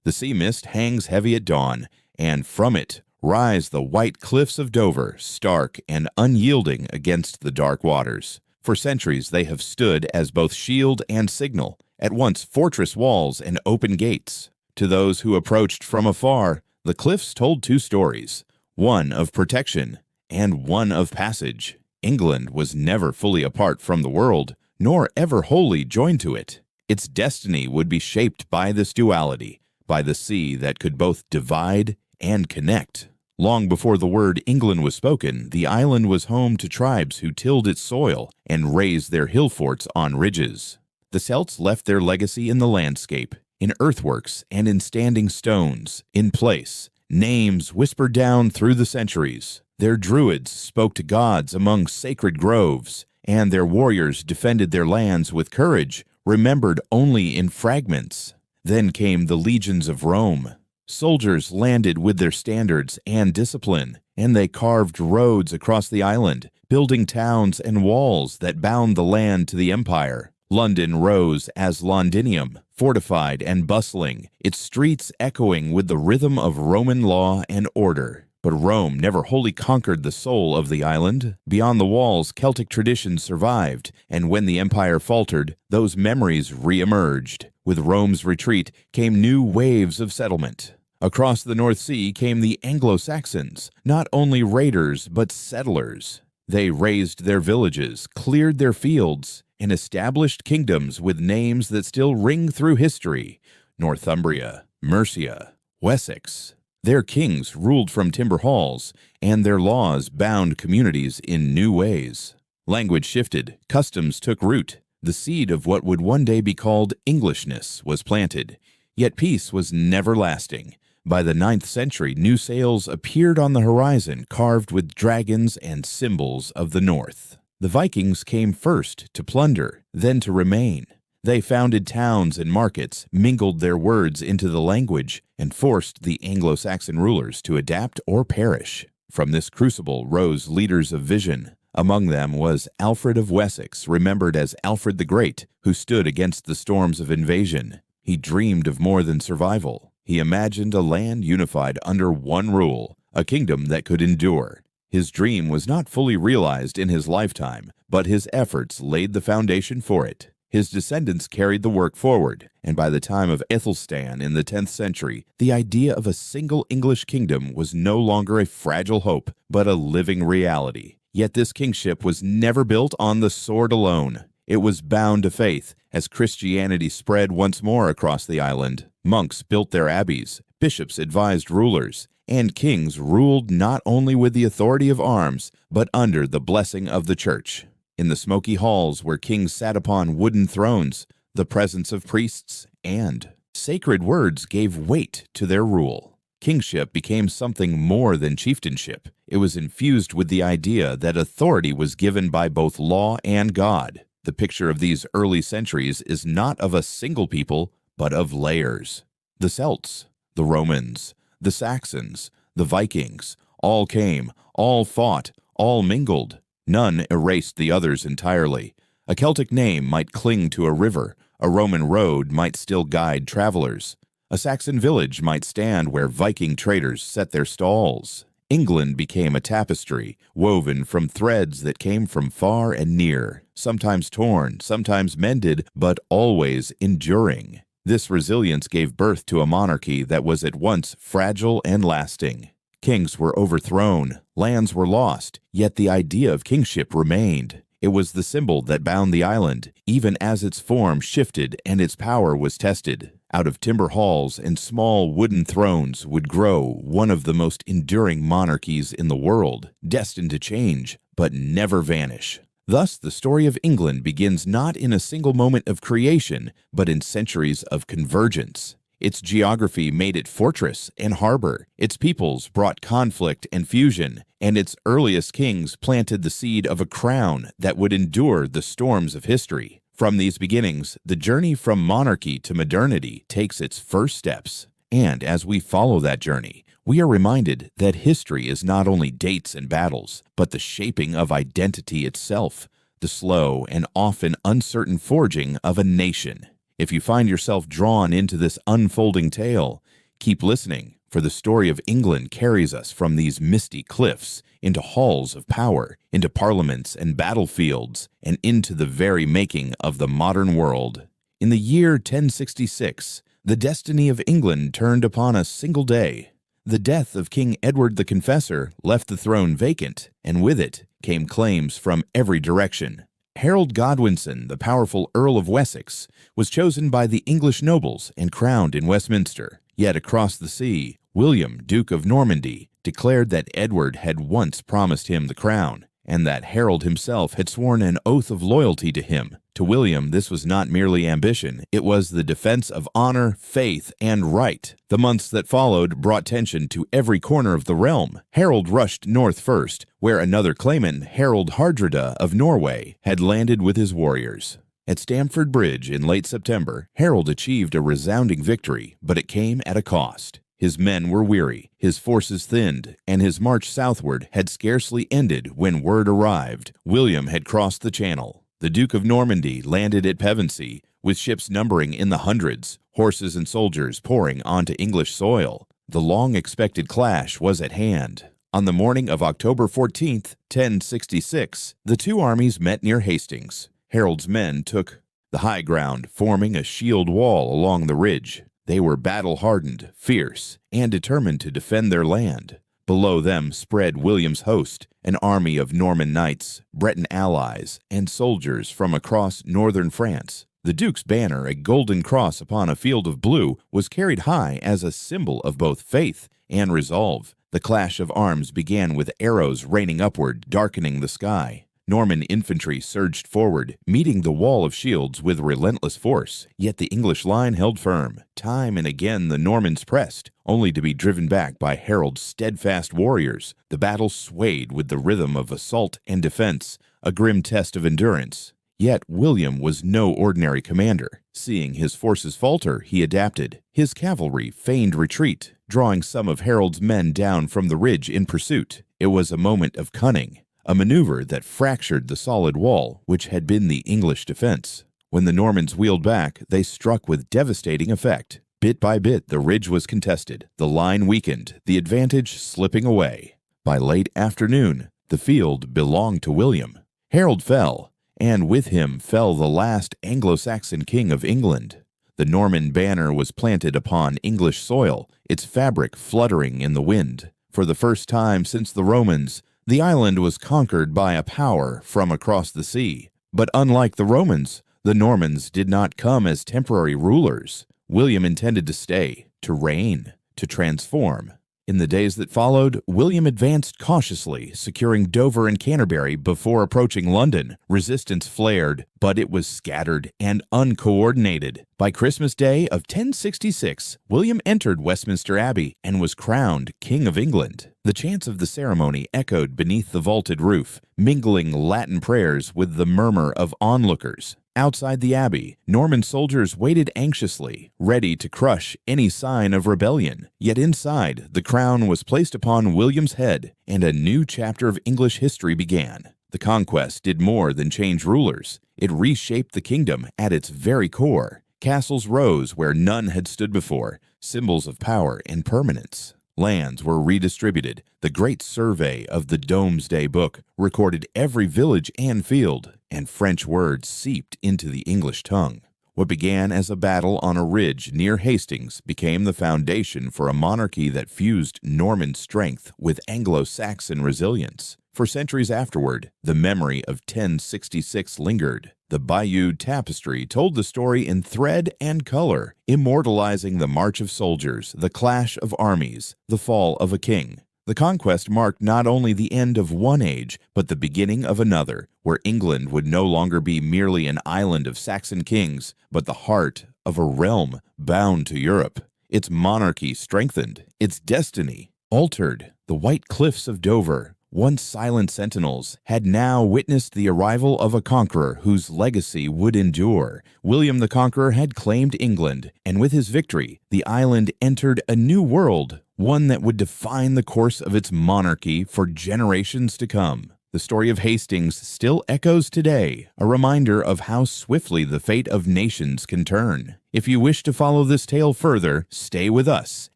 The sea mist hangs heavy at dawn, and from it rise the white cliffs of Dover, stark and unyielding against the dark waters. For centuries they have stood as both shield and signal, at once fortress walls and open gates. To those who approached from afar, the cliffs told two stories, one of protection and one of passage. England was never fully apart from the world, nor ever wholly joined to it. Its destiny would be shaped by this duality, by the sea that could both divide and connect. Long before the word England was spoken, the island was home to tribes who tilled its soil and raised their hill forts on ridges. The Celts left their legacy in the landscape, in earthworks and in standing stones, in place, names whispered down through the centuries. Their druids spoke to gods among sacred groves, and their warriors defended their lands with courage, remembered only in fragments. Then came the legions of Rome. Soldiers landed with their standards and discipline, and they carved roads across the island, building towns and walls that bound the land to the empire. London rose as Londinium, fortified and bustling, its streets echoing with the rhythm of Roman law and order. But Rome never wholly conquered the soul of the island. Beyond the walls, Celtic traditions survived, and when the empire faltered, those memories re-emerged. With Rome's retreat came new waves of settlement. Across the North Sea came the Anglo-Saxons, not only raiders but settlers. They razed their villages, cleared their fields, and established kingdoms with names that still ring through history: Northumbria, Mercia, Wessex. Their kings ruled from timber halls, and their laws bound communities in new ways. Language shifted, customs took root. The seed of what would one day be called Englishness was planted. Yet peace was never lasting. By the 9th century, new sails appeared on the horizon, carved with dragons and symbols of the North. The Vikings came first to plunder, then to remain. They founded towns and markets, mingled their words into the language, and forced the Anglo-Saxon rulers to adapt or perish. From this crucible rose leaders of vision. Among them was Alfred of Wessex, remembered as Alfred the Great, who stood against the storms of invasion. He dreamed of more than survival. He imagined a land unified under one rule, a kingdom that could endure. His dream was not fully realized in his lifetime, but his efforts laid the foundation for it. His descendants carried the work forward, and by the time of Aethelstan in the 10th century, the idea of a single English kingdom was no longer a fragile hope, but a living reality. Yet this kingship was never built on the sword alone. It was bound to faith, as Christianity spread once more across the island. Monks built their abbeys, bishops advised rulers, and kings ruled not only with the authority of arms, but under the blessing of the church. In the smoky halls where kings sat upon wooden thrones, the presence of priests and sacred words gave weight to their rule. Kingship became something more than chieftainship. It was infused with the idea that authority was given by both law and God. The picture of these early centuries is not of a single people, but of layers. The Celts, the Romans, the Saxons, the Vikings, all came, all fought, all mingled. None erased the others entirely. A Celtic name might cling to a river, a Roman road might still guide travelers. A Saxon village might stand where Viking traders set their stalls. England became a tapestry, woven from threads that came from far and near, sometimes torn, sometimes mended, but always enduring. This resilience gave birth to a monarchy that was at once fragile and lasting. Kings were overthrown, lands were lost, yet the idea of kingship remained. It was the symbol that bound the island, even as its form shifted and its power was tested. Out of timber halls and small wooden thrones would grow one of the most enduring monarchies in the world, destined to change, but never vanish. Thus, the story of England begins not in a single moment of creation, but in centuries of convergence. Its geography made it fortress and harbor, its peoples brought conflict and fusion, and its earliest kings planted the seed of a crown that would endure the storms of history. From these beginnings, the journey from monarchy to modernity takes its first steps. And as we follow that journey, we are reminded that history is not only dates and battles, but the shaping of identity itself, the slow and often uncertain forging of a nation. If you find yourself drawn into this unfolding tale, Keep listening, for the story of England carries us from these misty cliffs into halls of power, into parliaments and battlefields, and into the very making of the modern world. In the year 1066, the destiny of England turned upon a single day. The death of King Edward the Confessor left the throne vacant, and with it came claims from every direction. Harold Godwinson, the powerful Earl of Wessex, was chosen by the English nobles and crowned in Westminster. Yet across the sea, William, Duke of Normandy, declared that Edward had once promised him the crown, and that Harold himself had sworn an oath of loyalty to him. To William, this was not merely ambition, it was the defense of honor, faith, and right. The months that followed brought tension to every corner of the realm. Harold rushed north first, where another claimant, Harold Hardrada of Norway, had landed with his warriors. At Stamford Bridge in late September, Harold achieved a resounding victory, but it came at a cost. His men were weary, his forces thinned, and his march southward had scarcely ended when word arrived. William had crossed the Channel. The Duke of Normandy landed at Pevensey, with ships numbering in the hundreds, horses and soldiers pouring onto English soil. The long-expected clash was at hand. On the morning of October 14th, 1066, the two armies met near Hastings. Harold's men took the high ground, forming a shield wall along the ridge. They were battle-hardened, fierce, and determined to defend their land. Below them spread William's host, an army of Norman knights, Breton allies, and soldiers from across northern France. The Duke's banner, a golden cross upon a field of blue, was carried high as a symbol of both faith and resolve. The clash of arms began with arrows raining upward, darkening the sky. Norman infantry surged forward, meeting the wall of shields with relentless force, yet the English line held firm. Time and again the Normans pressed, only to be driven back by Harold's steadfast warriors. The battle swayed with the rhythm of assault and defense, a grim test of endurance. Yet William was no ordinary commander. Seeing his forces falter, he adapted. His cavalry feigned retreat, drawing some of Harold's men down from the ridge in pursuit. It was a moment of cunning, a maneuver that fractured the solid wall which had been the English defense. When the Normans wheeled back, they struck with devastating effect. Bit by bit, the ridge was contested, the line weakened, the advantage slipping away. By late afternoon, the field belonged to William. Harold fell, and with him fell the last Anglo-Saxon king of England. The Norman banner was planted upon English soil, its fabric fluttering in the wind. For the first time since the Romans, the island was conquered by a power from across the sea. But unlike the Romans, the Normans did not come as temporary rulers. William intended to stay, to reign, to transform. In the days that followed, William advanced cautiously, securing Dover and Canterbury before approaching London. Resistance flared, but it was scattered and uncoordinated. By Christmas Day of 1066, William entered Westminster Abbey and was crowned King of England. The chants of the ceremony echoed beneath the vaulted roof, mingling Latin prayers with the murmur of onlookers. Outside the abbey, Norman soldiers waited anxiously, ready to crush any sign of rebellion. Yet inside, the crown was placed upon William's head, and a new chapter of English history began. The conquest did more than change rulers. It reshaped the kingdom at its very core. Castles rose where none had stood before, symbols of power and permanence. Lands were redistributed. The great survey of the Domesday Book recorded every village and field, and French words seeped into the English tongue. What began as a battle on a ridge near Hastings became the foundation for a monarchy that fused Norman strength with Anglo-Saxon resilience. For centuries afterward, the memory of 1066 lingered. The Bayeux Tapestry told the story in thread and color, immortalizing the march of soldiers, the clash of armies, the fall of a king. The conquest marked not only the end of one age, but the beginning of another, where England would no longer be merely an island of Saxon kings, but the heart of a realm bound to Europe. Its monarchy strengthened, its destiny altered. The white cliffs of Dover, once silent sentinels, had now witnessed the arrival of a conqueror whose legacy would endure. William the Conqueror had claimed England, and with his victory, the island entered a new world, one that would define the course of its monarchy for generations to come. The story of Hastings still echoes today, a reminder of how swiftly the fate of nations can turn. If you wish to follow this tale further, stay with us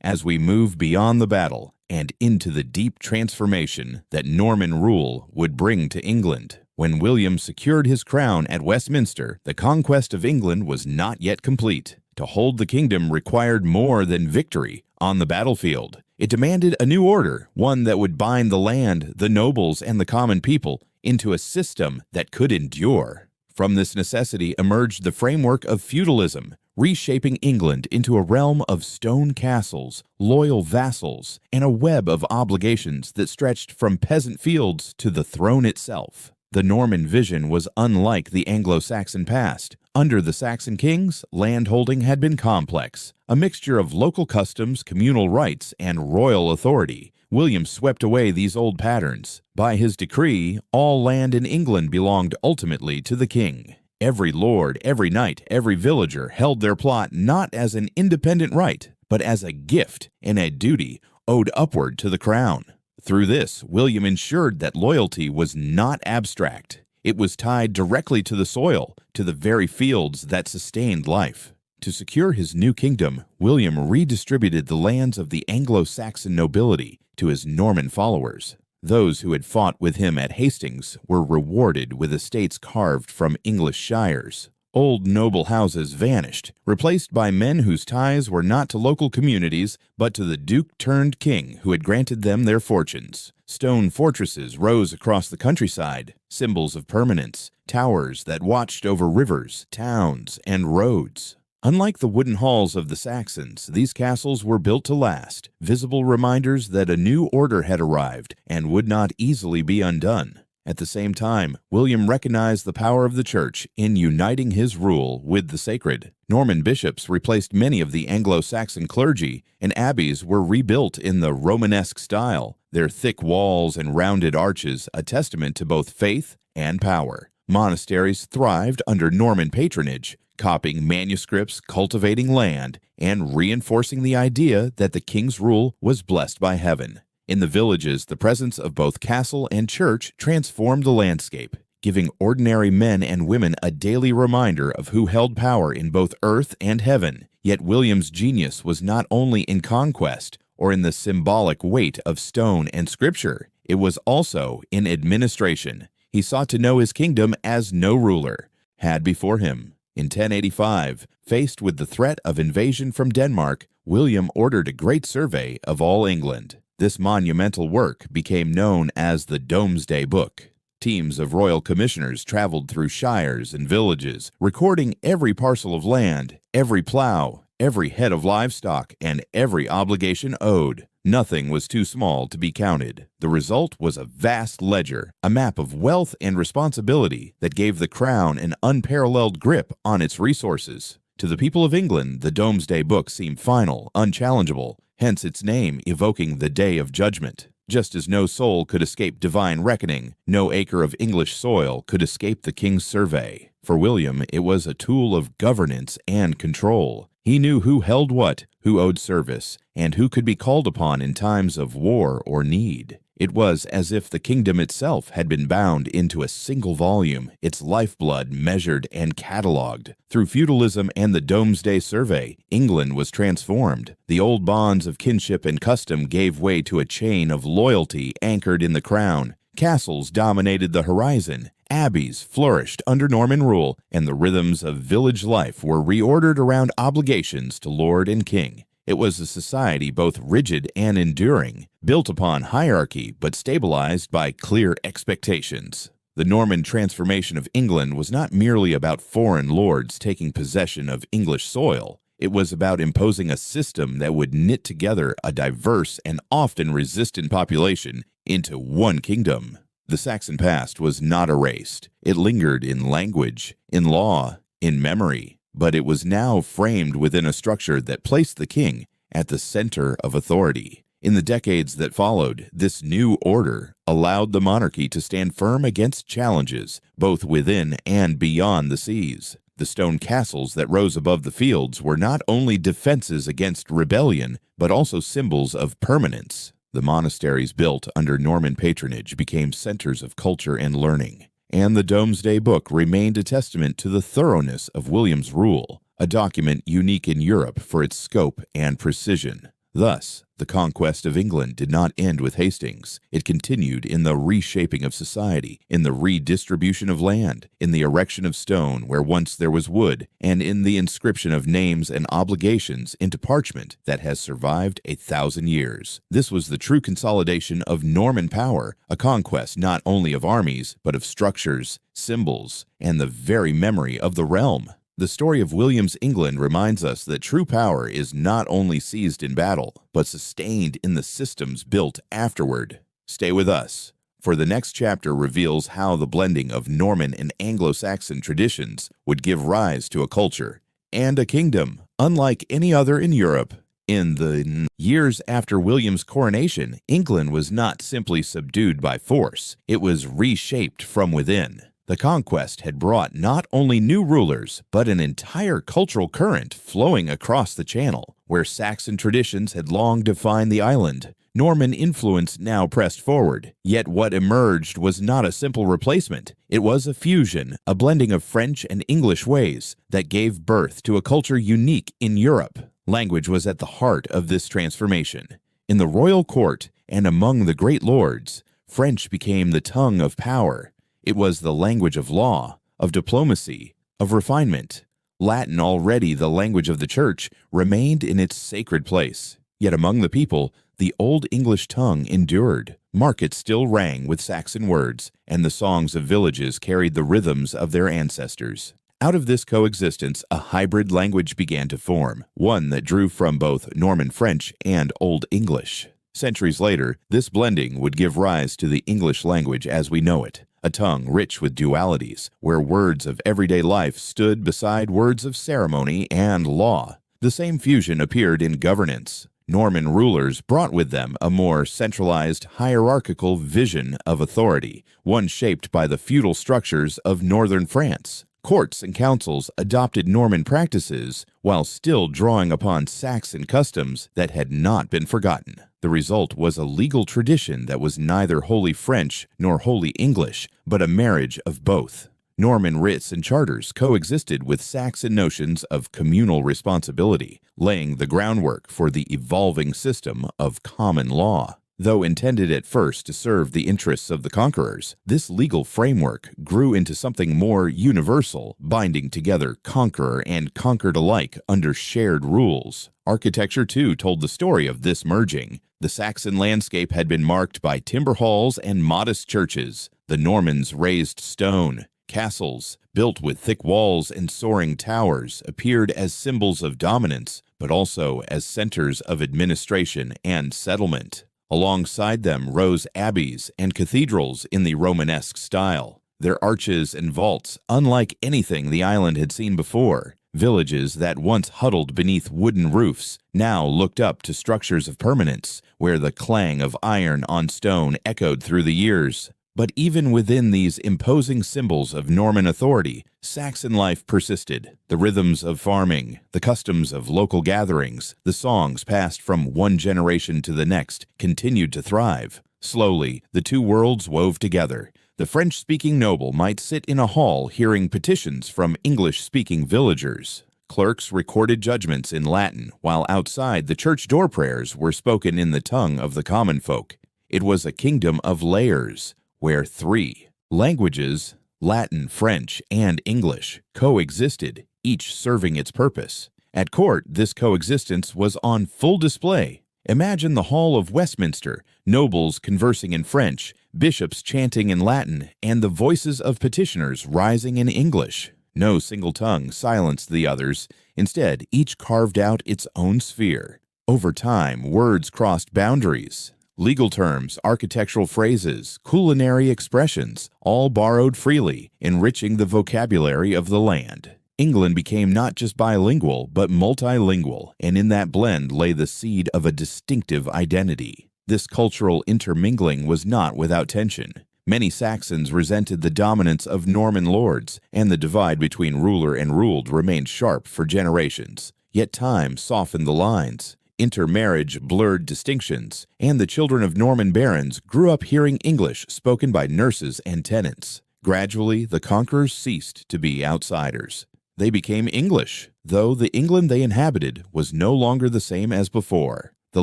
as we move beyond the battle and into the deep transformation that Norman rule would bring to England. When William secured his crown at Westminster, the conquest of England was not yet complete. To hold the kingdom required more than victory on the battlefield. It demanded a new order, one that would bind the land, the nobles, and the common people into a system that could endure. From this necessity emerged the framework of feudalism, reshaping England into a realm of stone castles, loyal vassals, and a web of obligations that stretched from peasant fields to the throne itself. The Norman vision was unlike the Anglo-Saxon past. Under the Saxon kings, landholding had been complex, a mixture of local customs, communal rights, and royal authority. William swept away these old patterns. By his decree, all land in England belonged ultimately to the king. Every lord, every knight, every villager held their plot not as an independent right, but as a gift and a duty owed upward to the crown. Through this, William ensured that loyalty was not abstract. It was tied directly to the soil, to the very fields that sustained life. To secure his new kingdom, William redistributed the lands of the Anglo-Saxon nobility to his Norman followers. Those who had fought with him at Hastings were rewarded with estates carved from English shires. Old noble houses vanished, replaced by men whose ties were not to local communities, but to the duke-turned-king who had granted them their fortunes. Stone fortresses rose across the countryside, symbols of permanence, towers that watched over rivers, towns, and roads. Unlike the wooden halls of the Saxons, these castles were built to last, visible reminders that a new order had arrived and would not easily be undone. At the same time, William recognized the power of the Church in uniting his rule with the sacred. Norman bishops replaced many of the Anglo-Saxon clergy, and abbeys were rebuilt in the Romanesque style, their thick walls and rounded arches a testament to both faith and power. Monasteries thrived under Norman patronage, copying manuscripts, cultivating land, and reinforcing the idea that the king's rule was blessed by heaven. In the villages, the presence of both castle and church transformed the landscape, giving ordinary men and women a daily reminder of who held power in both earth and heaven. Yet William's genius was not only in conquest or in the symbolic weight of stone and scripture, it was also in administration. He sought to know his kingdom as no ruler had before him. In 1085, faced with the threat of invasion from Denmark, William ordered a great survey of all England. This monumental work became known as the Domesday Book. Teams of royal commissioners traveled through shires and villages, recording every parcel of land, every plow, every head of livestock, and every obligation owed. Nothing was too small to be counted. The result was a vast ledger, a map of wealth and responsibility that gave the crown an unparalleled grip on its resources. To the people of England, the Domesday Book seemed final, unchallengeable, hence its name evoking the Day of Judgment. Just as no soul could escape divine reckoning, no acre of English soil could escape the king's survey. For William, it was a tool of governance and control. He knew who held what, who owed service, and who could be called upon in times of war or need. It was as if the kingdom itself had been bound into a single volume, its lifeblood measured and catalogued. Through feudalism and the Domesday Survey, England was transformed. The old bonds of kinship and custom gave way to a chain of loyalty anchored in the crown. Castles dominated the horizon. Abbeys flourished under Norman rule, and the rhythms of village life were reordered around obligations to lord and king. It was a society both rigid and enduring, built upon hierarchy but stabilized by clear expectations. The Norman transformation of England was not merely about foreign lords taking possession of English soil. It was about imposing a system that would knit together a diverse and often resistant population into one kingdom. The Saxon past was not erased. It lingered in language, in law, in memory, but it was now framed within a structure that placed the king at the center of authority. In the decades that followed, this new order allowed the monarchy to stand firm against challenges, both within and beyond the seas. The stone castles that rose above the fields were not only defenses against rebellion, but also symbols of permanence. The monasteries built under Norman patronage became centers of culture and learning, and the Domesday Book remained a testament to the thoroughness of William's rule, a document unique in Europe for its scope and precision. Thus, the conquest of England did not end with Hastings. It continued in the reshaping of society, in the redistribution of land, in the erection of stone where once there was wood, and in the inscription of names and obligations into parchment that has survived 1,000 years. This was the true consolidation of Norman power, a conquest not only of armies, but of structures, symbols, and the very memory of the realm. The story of William's England reminds us that true power is not only seized in battle, but sustained in the systems built afterward. Stay with us, for the next chapter reveals how the blending of Norman and Anglo-Saxon traditions would give rise to a culture and a kingdom unlike any other in Europe. In the years after William's coronation, England was not simply subdued by force, it was reshaped from within. The conquest had brought not only new rulers, but an entire cultural current flowing across the Channel, where Saxon traditions had long defined the island. Norman influence now pressed forward, yet what emerged was not a simple replacement. It was a fusion, a blending of French and English ways that gave birth to a culture unique in Europe. Language was at the heart of this transformation. In the royal court and among the great lords, French became the tongue of power. It was the language of law, of diplomacy, of refinement. Latin, already the language of the Church, remained in its sacred place. Yet among the people, the Old English tongue endured. Markets still rang with Saxon words, and the songs of villages carried the rhythms of their ancestors. Out of this coexistence, a hybrid language began to form, one that drew from both Norman French and Old English. Centuries later, this blending would give rise to the English language as we know it. A tongue rich with dualities, where words of everyday life stood beside words of ceremony and law. The same fusion appeared in governance. Norman rulers brought with them a more centralized, hierarchical vision of authority, one shaped by the feudal structures of northern France. Courts and councils adopted Norman practices while still drawing upon Saxon customs that had not been forgotten. The result was a legal tradition that was neither wholly French nor wholly English, but a marriage of both. Norman writs and charters coexisted with Saxon notions of communal responsibility, laying the groundwork for the evolving system of common law. Though intended at first to serve the interests of the conquerors, this legal framework grew into something more universal, binding together conqueror and conquered alike under shared rules. Architecture, too, told the story of this merging. The Saxon landscape had been marked by timber halls and modest churches. The Normans raised stone. Castles, built with thick walls and soaring towers, appeared as symbols of dominance, but also as centers of administration and settlement. Alongside them rose abbeys and cathedrals in the Romanesque style, their arches and vaults unlike anything the island had seen before. Villages that once huddled beneath wooden roofs now looked up to structures of permanence, where the clang of iron on stone echoed through the years. But even within these imposing symbols of Norman authority, Saxon life persisted. The rhythms of farming, the customs of local gatherings, the songs passed from one generation to the next continued to thrive. Slowly, the two worlds wove together. The French-speaking noble might sit in a hall hearing petitions from English-speaking villagers. Clerks recorded judgments in Latin, while outside the church door prayers were spoken in the tongue of the common folk. It was a kingdom of layers, where three languages, Latin, French, and English, coexisted, each serving its purpose. At court, this coexistence was on full display. Imagine the Hall of Westminster, nobles conversing in French, bishops chanting in Latin, and the voices of petitioners rising in English. No single tongue silenced the others. Instead, each carved out its own sphere. Over time, words crossed boundaries. Legal terms, architectural phrases, culinary expressions, all borrowed freely, enriching the vocabulary of the land. England became not just bilingual, but multilingual, and in that blend lay the seed of a distinctive identity. This cultural intermingling was not without tension. Many Saxons resented the dominance of Norman lords, and the divide between ruler and ruled remained sharp for generations. Yet time softened the lines. Intermarriage blurred distinctions, and the children of Norman barons grew up hearing English spoken by nurses and tenants. Gradually, the conquerors ceased to be outsiders. They became English, though the England they inhabited was no longer the same as before. The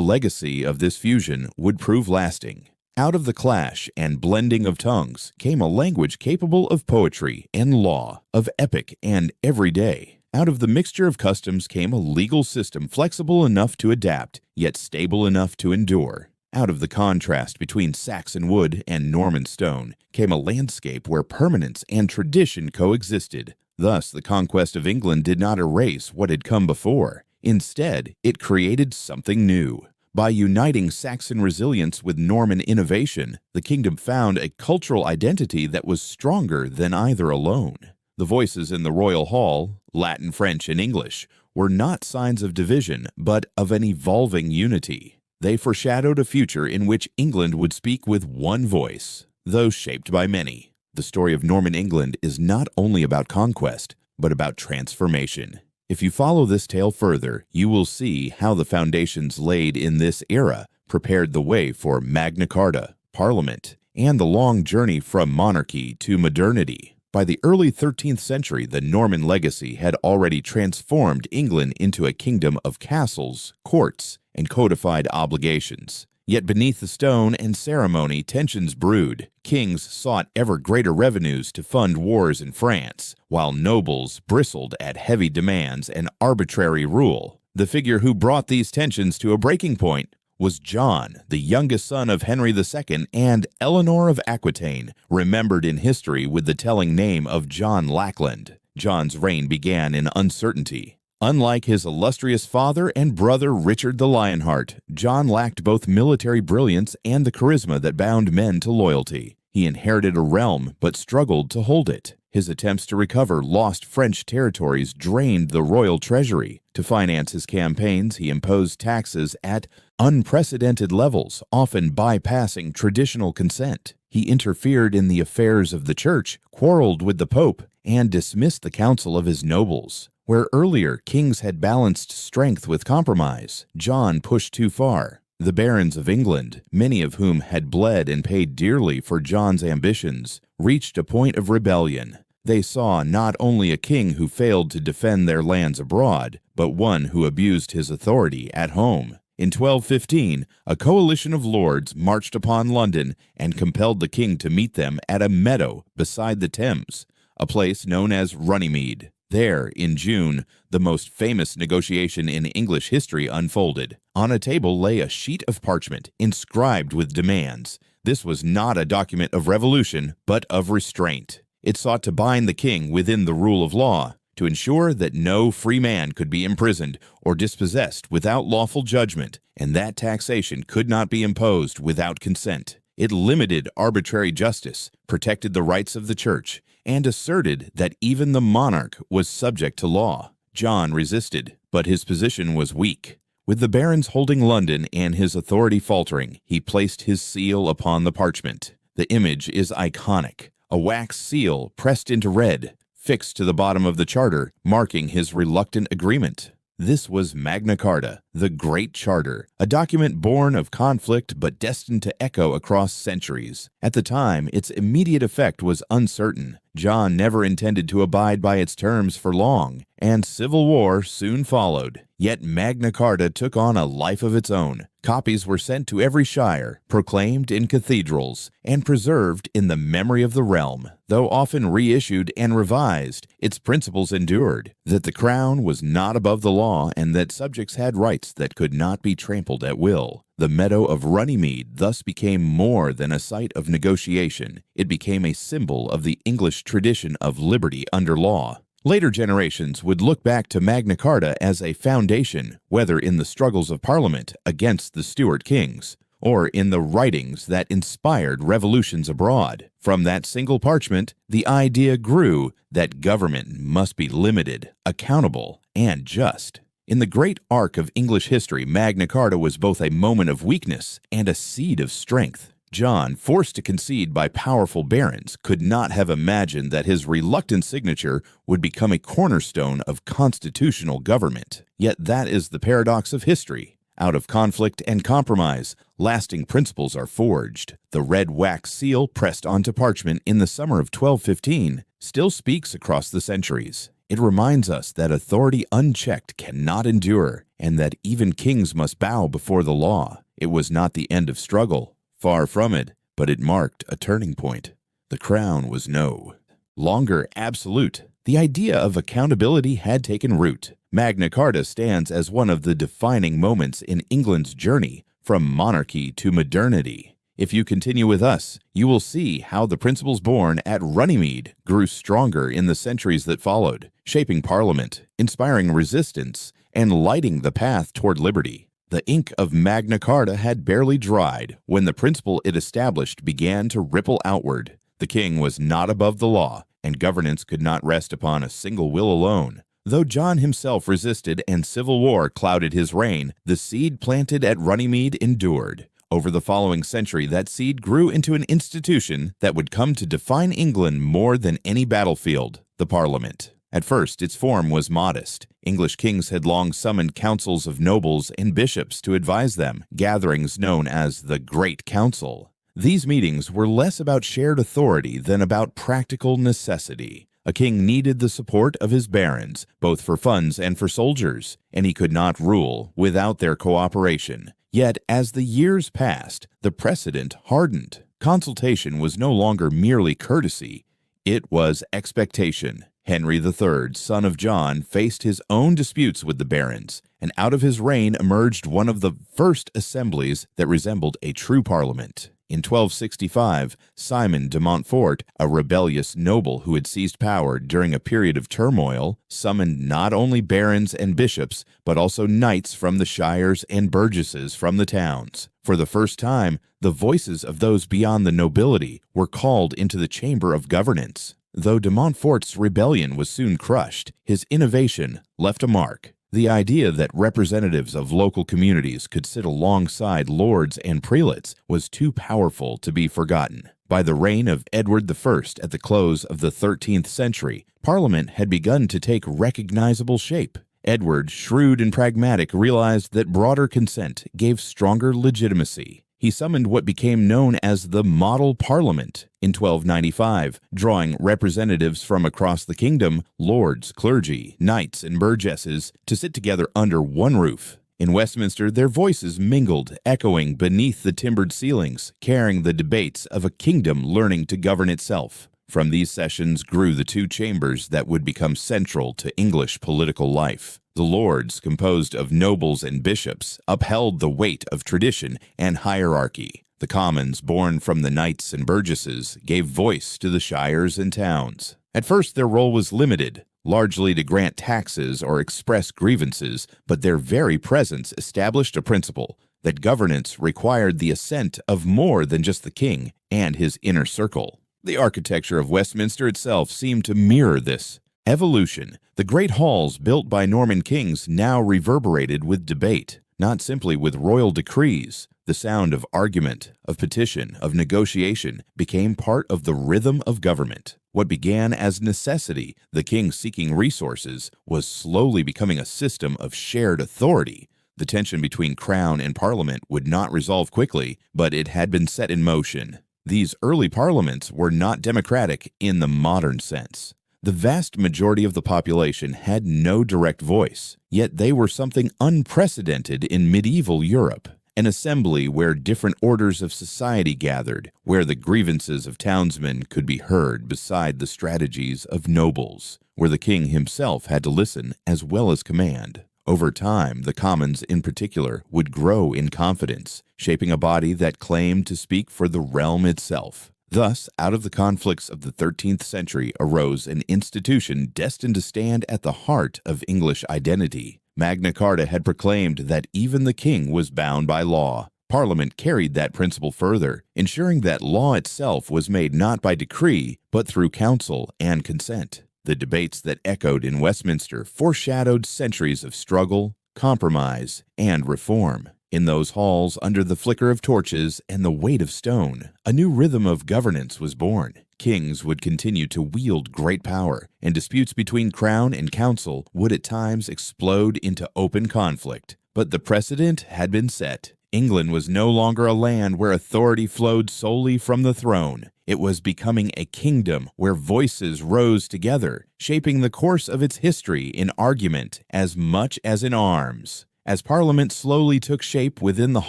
legacy of this fusion would prove lasting. Out of the clash and blending of tongues came a language capable of poetry and law, of epic and everyday. Out of the mixture of customs came a legal system flexible enough to adapt, yet stable enough to endure. Out of the contrast between Saxon wood and Norman stone came a landscape where permanence and tradition coexisted. Thus, the conquest of England did not erase what had come before. Instead, it created something new. By uniting Saxon resilience with Norman innovation, the kingdom found a cultural identity that was stronger than either alone. The voices in the royal hall, Latin, French, and English, were not signs of division, but of an evolving unity. They foreshadowed a future in which England would speak with one voice, though shaped by many. The story of Norman England is not only about conquest, but about transformation. If you follow this tale further, you will see how the foundations laid in this era prepared the way for Magna Carta, Parliament, and the long journey from monarchy to modernity. By the early 13th century, the Norman legacy had already transformed England into a kingdom of castles, courts, and codified obligations. Yet beneath the stone and ceremony, tensions brewed. Kings sought ever greater revenues to fund wars in France, while nobles bristled at heavy demands and arbitrary rule. The figure who brought these tensions to a breaking point was John, the youngest son of Henry II and Eleanor of Aquitaine, remembered in history with the telling name of John Lackland. John's reign began in uncertainty. Unlike his illustrious father and brother Richard the Lionheart, John lacked both military brilliance and the charisma that bound men to loyalty. He inherited a realm but struggled to hold it. His attempts to recover lost French territories drained the royal treasury. To finance his campaigns, he imposed taxes at unprecedented levels, often bypassing traditional consent. He interfered in the affairs of the church, quarreled with the pope, and dismissed the council of his nobles. Where earlier kings had balanced strength with compromise, John pushed too far. The barons of England, many of whom had bled and paid dearly for John's ambitions, reached a point of rebellion. They saw not only a king who failed to defend their lands abroad, but one who abused his authority at home. In 1215, a coalition of lords marched upon London and compelled the king to meet them at a meadow beside the Thames, a place known as Runnymede. There, in June, the most famous negotiation in English history unfolded. On a table lay a sheet of parchment inscribed with demands. This was not a document of revolution, but of restraint. It sought to bind the king within the rule of law, to ensure that no free man could be imprisoned or dispossessed without lawful judgment, and that taxation could not be imposed without consent. It limited arbitrary justice, protected the rights of the church, and asserted that even the monarch was subject to law. John resisted, but his position was weak. With the barons holding London and his authority faltering, he placed his seal upon the parchment. The image is iconic, a wax seal pressed into red, fixed to the bottom of the charter, marking his reluctant agreement. This was Magna Carta, the Great Charter, a document born of conflict but destined to echo across centuries. At the time, its immediate effect was uncertain. John never intended to abide by its terms for long, and civil war soon followed. Yet Magna Carta took on a life of its own. Copies were sent to every shire, proclaimed in cathedrals, and preserved in the memory of the realm. Though often reissued and revised, its principles endured, that the crown was not above the law and that subjects had rights that could not be trampled at will. The meadow of Runnymede thus became more than a site of negotiation. It became a symbol of the English tradition of liberty under law. Later generations would look back to Magna Carta as a foundation, whether in the struggles of Parliament against the Stuart kings, or in the writings that inspired revolutions abroad. From that single parchment, the idea grew that government must be limited, accountable, and just. In the great arc of English history, Magna Carta was both a moment of weakness and a seed of strength. John, forced to concede by powerful barons, could not have imagined that his reluctant signature would become a cornerstone of constitutional government. Yet that is the paradox of history. Out of conflict and compromise, lasting principles are forged. The red wax seal pressed onto parchment in the summer of 1215 still speaks across the centuries. It reminds us that authority unchecked cannot endure, and that even kings must bow before the law. It was not the end of struggle, far from it, but it marked a turning point. The crown was no longer absolute. The idea of accountability had taken root. Magna Carta stands as one of the defining moments in England's journey from monarchy to modernity. If you continue with us, you will see how the principles born at Runnymede grew stronger in the centuries that followed, shaping Parliament, inspiring resistance, and lighting the path toward liberty. The ink of Magna Carta had barely dried when the principle it established began to ripple outward. The king was not above the law, and governance could not rest upon a single will alone. Though John himself resisted and civil war clouded his reign, the seed planted at Runnymede endured. Over the following century, that seed grew into an institution that would come to define England more than any battlefield, the Parliament. At first, its form was modest. English kings had long summoned councils of nobles and bishops to advise them, gatherings known as the Great Council. These meetings were less about shared authority than about practical necessity. A king needed the support of his barons, both for funds and for soldiers, and he could not rule without their cooperation. Yet, as the years passed, the precedent hardened. Consultation was no longer merely courtesy, it was expectation. Henry III, son of John, faced his own disputes with the barons, and out of his reign emerged one of the first assemblies that resembled a true parliament. In 1265, Simon de Montfort, a rebellious noble who had seized power during a period of turmoil, summoned not only barons and bishops, but also knights from the shires and burgesses from the towns. For the first time, the voices of those beyond the nobility were called into the chamber of governance. Though de Montfort's rebellion was soon crushed, his innovation left a mark. The idea that representatives of local communities could sit alongside lords and prelates was too powerful to be forgotten. By the reign of Edward I at the close of the 13th century, Parliament had begun to take recognizable shape. Edward, shrewd and pragmatic, realized that broader consent gave stronger legitimacy. He summoned what became known as the Model Parliament in 1295, drawing representatives from across the kingdom, lords, clergy, knights, and burgesses, to sit together under one roof. In Westminster, their voices mingled, echoing beneath the timbered ceilings, carrying the debates of a kingdom learning to govern itself. From these sessions grew the two chambers that would become central to English political life. The Lords, composed of nobles and bishops, upheld the weight of tradition and hierarchy. The Commons, born from the knights and burgesses, gave voice to the shires and towns. At first, their role was limited, largely to grant taxes or express grievances, but their very presence established a principle that governance required the assent of more than just the king and his inner circle. The architecture of Westminster itself seemed to mirror this evolution. The great halls built by Norman kings now reverberated with debate, not simply with royal decrees. The sound of argument, of petition, of negotiation became part of the rhythm of government. What began as necessity, the king seeking resources, was slowly becoming a system of shared authority. The tension between crown and parliament would not resolve quickly, but it had been set in motion. These early parliaments were not democratic in the modern sense. The vast majority of the population had no direct voice, yet they were something unprecedented in medieval Europe. An assembly where different orders of society gathered, where the grievances of townsmen could be heard beside the strategies of nobles, where the king himself had to listen as well as command. Over time, the Commons in particular would grow in confidence, shaping a body that claimed to speak for the realm itself. Thus, out of the conflicts of the 13th century arose an institution destined to stand at the heart of English identity. Magna Carta had proclaimed that even the king was bound by law. Parliament carried that principle further, ensuring that law itself was made not by decree, but through counsel and consent. The debates that echoed in Westminster foreshadowed centuries of struggle, compromise, and reform. In those halls, under the flicker of torches and the weight of stone, a new rhythm of governance was born. Kings would continue to wield great power, and disputes between crown and council would at times explode into open conflict. But the precedent had been set. England was no longer a land where authority flowed solely from the throne. It was becoming a kingdom where voices rose together, shaping the course of its history in argument as much as in arms. As Parliament slowly took shape within the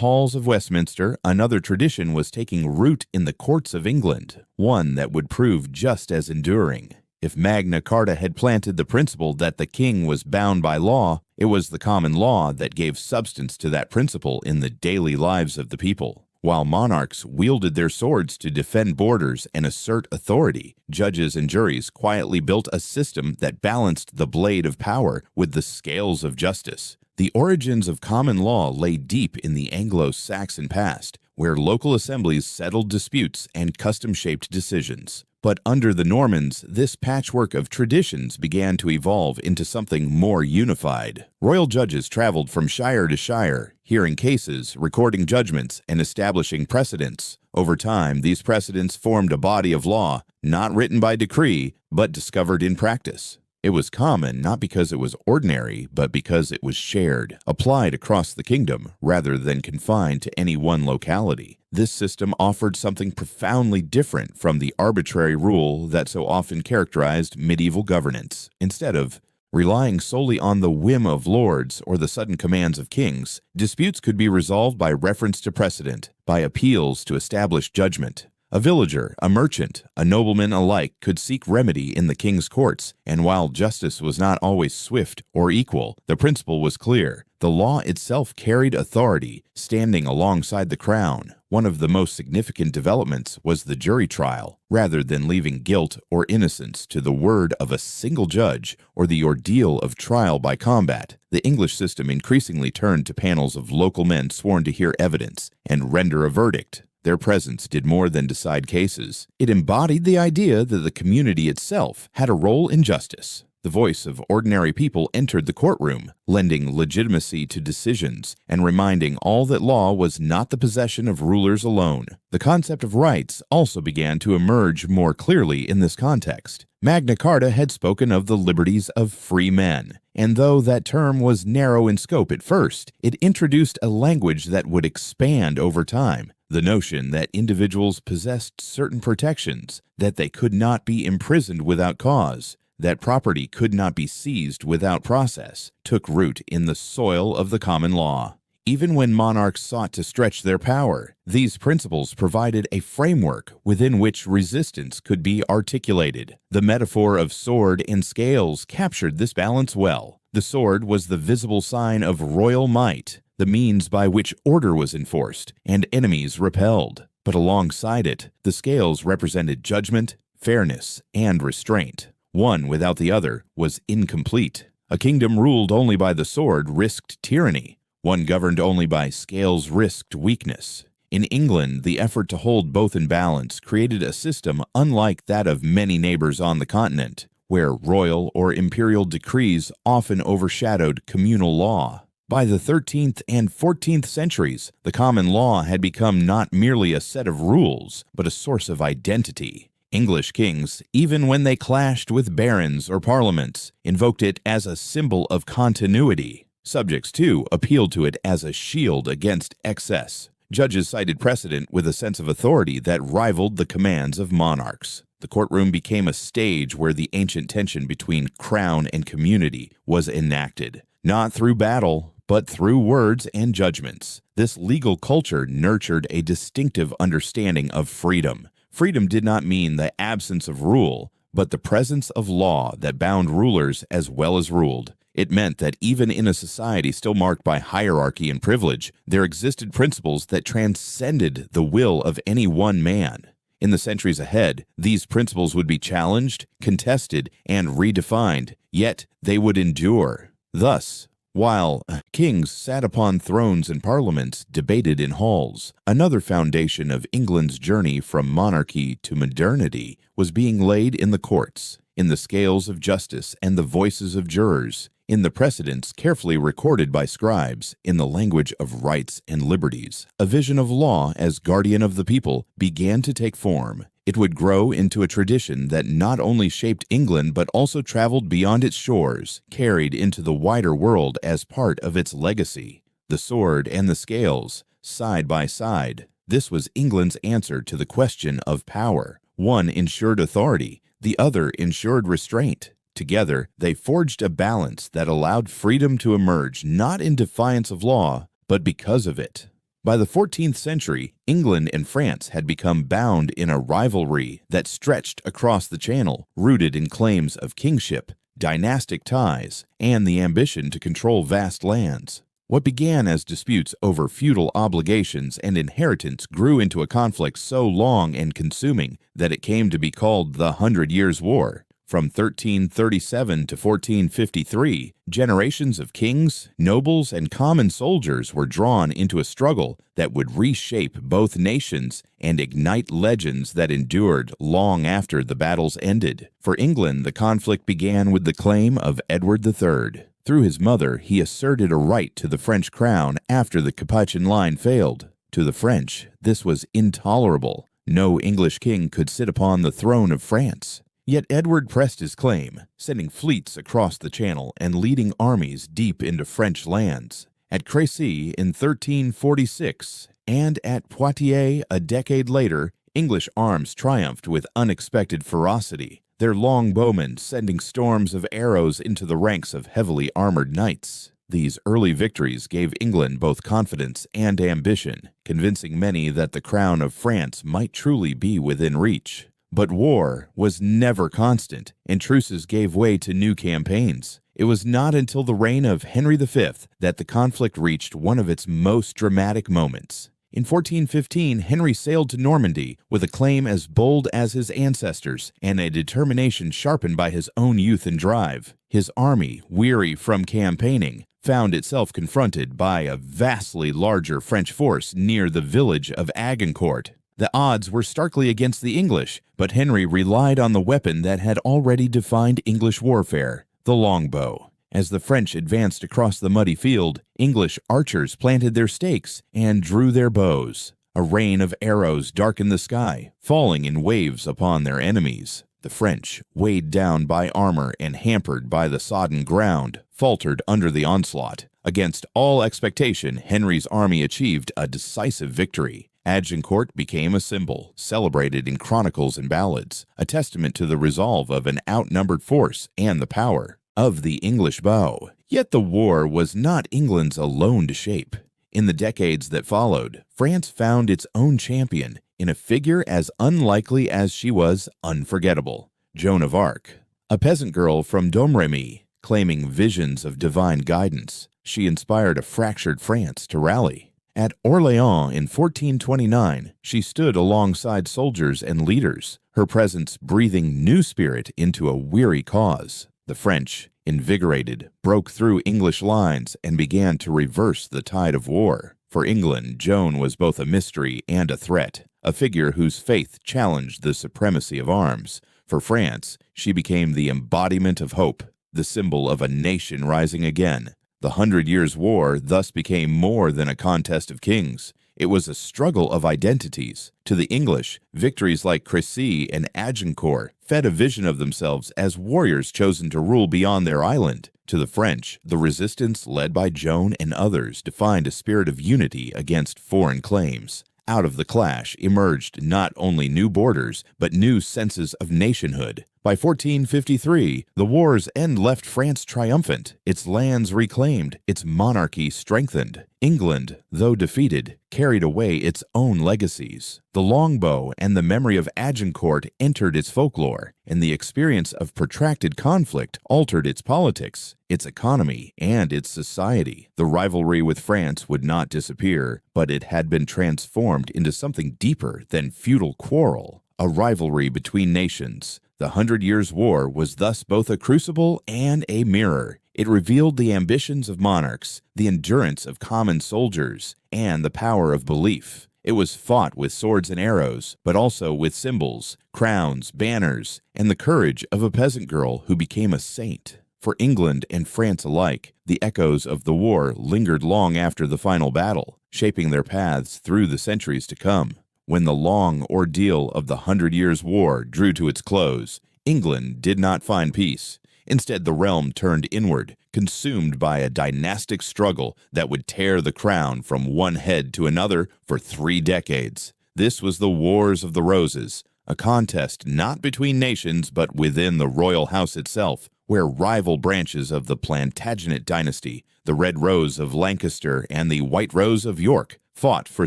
halls of Westminster, another tradition was taking root in the courts of England, one that would prove just as enduring. If Magna Carta had planted the principle that the king was bound by law, it was the common law that gave substance to that principle in the daily lives of the people. While monarchs wielded their swords to defend borders and assert authority, judges and juries quietly built a system that balanced the blade of power with the scales of justice. The origins of common law lay deep in the Anglo-Saxon past, where local assemblies settled disputes and custom-shaped decisions. But under the Normans, this patchwork of traditions began to evolve into something more unified. Royal judges traveled from shire to shire, hearing cases, recording judgments, and establishing precedents. Over time, these precedents formed a body of law, not written by decree, but discovered in practice. It was common not because it was ordinary, but because it was shared, applied across the kingdom, rather than confined to any one locality. This system offered something profoundly different from the arbitrary rule that so often characterized medieval governance. Instead of relying solely on the whim of lords or the sudden commands of kings, disputes could be resolved by reference to precedent, by appeals to established judgment. A villager, a merchant, a nobleman alike could seek remedy in the king's courts, and while justice was not always swift or equal, the principle was clear. The law itself carried authority, standing alongside the crown. One of the most significant developments was the jury trial. Rather than leaving guilt or innocence to the word of a single judge or the ordeal of trial by combat, the English system increasingly turned to panels of local men sworn to hear evidence and render a verdict. Their presence did more than decide cases. It embodied the idea that the community itself had a role in justice. The voice of ordinary people entered the courtroom, lending legitimacy to decisions and reminding all that law was not the possession of rulers alone. The concept of rights also began to emerge more clearly in this context. Magna Carta had spoken of the liberties of free men, and though that term was narrow in scope at first, it introduced a language that would expand over time. The notion that individuals possessed certain protections, that they could not be imprisoned without cause, that property could not be seized without process, took root in the soil of the common law. Even when monarchs sought to stretch their power, these principles provided a framework within which resistance could be articulated. The metaphor of sword and scales captured this balance well. The sword was the visible sign of royal might, the means by which order was enforced and enemies repelled. But alongside it, the scales represented judgment, fairness, and restraint. One without the other was incomplete. A kingdom ruled only by the sword risked tyranny. One governed only by scales risked weakness. In England, the effort to hold both in balance created a system unlike that of many neighbors on the continent, where royal or imperial decrees often overshadowed communal law. By the 13th and 14th centuries, the common law had become not merely a set of rules, but a source of identity. English kings, even when they clashed with barons or parliaments, invoked it as a symbol of continuity. Subjects, too, appealed to it as a shield against excess. Judges cited precedent with a sense of authority that rivaled the commands of monarchs. The courtroom became a stage where the ancient tension between crown and community was enacted, not through battle, but through words and judgments. This legal culture nurtured a distinctive understanding of freedom. Freedom did not mean the absence of rule, but the presence of law that bound rulers as well as ruled. It meant that even in a society still marked by hierarchy and privilege, there existed principles that transcended the will of any one man. In the centuries ahead, these principles would be challenged, contested, and redefined, yet they would endure. Thus, while kings sat upon thrones and parliaments debated in halls, another foundation of England's journey from monarchy to modernity was being laid in the courts, in the scales of justice and the voices of jurors, in the precedents carefully recorded by scribes, in the language of rights and liberties. A vision of law as guardian of the people began to take form. It would grow into a tradition that not only shaped England but also traveled beyond its shores, carried into the wider world as part of its legacy. the sword and the scales, side by side. This was England's answer to the question of power. One ensured authority, the other ensured restraint. Together, they forged a balance that allowed freedom to emerge not in defiance of law, but because of it. By the 14th century, England and France had become bound in a rivalry that stretched across the Channel, rooted in claims of kingship, dynastic ties, and the ambition to control vast lands. What began as disputes over feudal obligations and inheritance grew into a conflict so long and consuming that it came to be called the 100 Years' War. From 1337 to 1453, generations of kings, nobles, and common soldiers were drawn into a struggle that would reshape both nations and ignite legends that endured long after the battles ended. For England, the conflict began with the claim of Edward III. Through his mother, he asserted a right to the French crown after the Capuchin line failed. To the French, this was intolerable. No English king could sit upon the throne of France. Yet Edward pressed his claim, sending fleets across the Channel and leading armies deep into French lands. At Crécy in 1346 and at Poitiers a decade later, English arms triumphed with unexpected ferocity, their longbowmen sending storms of arrows into the ranks of heavily armored knights. These early victories gave England both confidence and ambition, convincing many that the crown of France might truly be within reach. But war was never constant, and truces gave way to new campaigns. It was not until the reign of Henry V that the conflict reached one of its most dramatic moments. In 1415, Henry sailed to Normandy with a claim as bold as his ancestors and a determination sharpened by his own youth and drive. His army, weary from campaigning, found itself confronted by a vastly larger French force near the village of Agincourt. The odds were starkly against the English, but Henry relied on the weapon that had already defined English warfare, the longbow. As the French advanced across the muddy field, English archers planted their stakes and drew their bows. A rain of arrows darkened the sky, falling in waves upon their enemies. The French, weighed down by armor and hampered by the sodden ground, faltered under the onslaught. Against all expectation, Henry's army achieved a decisive victory. Agincourt became a symbol, celebrated in chronicles and ballads, a testament to the resolve of an outnumbered force and the power of the English bow. Yet the war was not England's alone to shape. In the decades that followed, France found its own champion in a figure as unlikely as she was unforgettable, Joan of Arc. A peasant girl from Domremy, claiming visions of divine guidance, she inspired a fractured France to rally. At Orléans in 1429, she stood alongside soldiers and leaders, her presence breathing new spirit into a weary cause. The French, invigorated, broke through English lines and began to reverse the tide of war. For England, Joan was both a mystery and a threat, a figure whose faith challenged the supremacy of arms. For France, she became the embodiment of hope, the symbol of a nation rising again. The 100 Years' War thus became more than a contest of kings. It was a struggle of identities. To the English, victories like Crécy and Agincourt fed a vision of themselves as warriors chosen to rule beyond their island. To the French, the resistance led by Joan and others defined a spirit of unity against foreign claims. Out of the clash emerged not only new borders, but new senses of nationhood. By 1453, the war's end left France triumphant, its lands reclaimed, its monarchy strengthened. England, though defeated, carried away its own legacies. The longbow and the memory of Agincourt entered its folklore, and the experience of protracted conflict altered its politics, its economy, and its society. The rivalry with France would not disappear, but it had been transformed into something deeper than feudal quarrel, a rivalry between nations. The 100 Years' War was thus both a crucible and a mirror. It revealed the ambitions of monarchs, the endurance of common soldiers, and the power of belief. It was fought with swords and arrows, but also with symbols, crowns, banners, and the courage of a peasant girl who became a saint. For England and France alike, the echoes of the war lingered long after the final battle, shaping their paths through the centuries to come. When the long ordeal of the 100 Years' War drew to its close, England did not find peace. Instead, the realm turned inward, consumed by a dynastic struggle that would tear the crown from one head to another for 3 decades. This was the Wars of the Roses, a contest not between nations but within the royal house itself, where rival branches of the Plantagenet dynasty, the Red Rose of Lancaster and the White Rose of York, fought for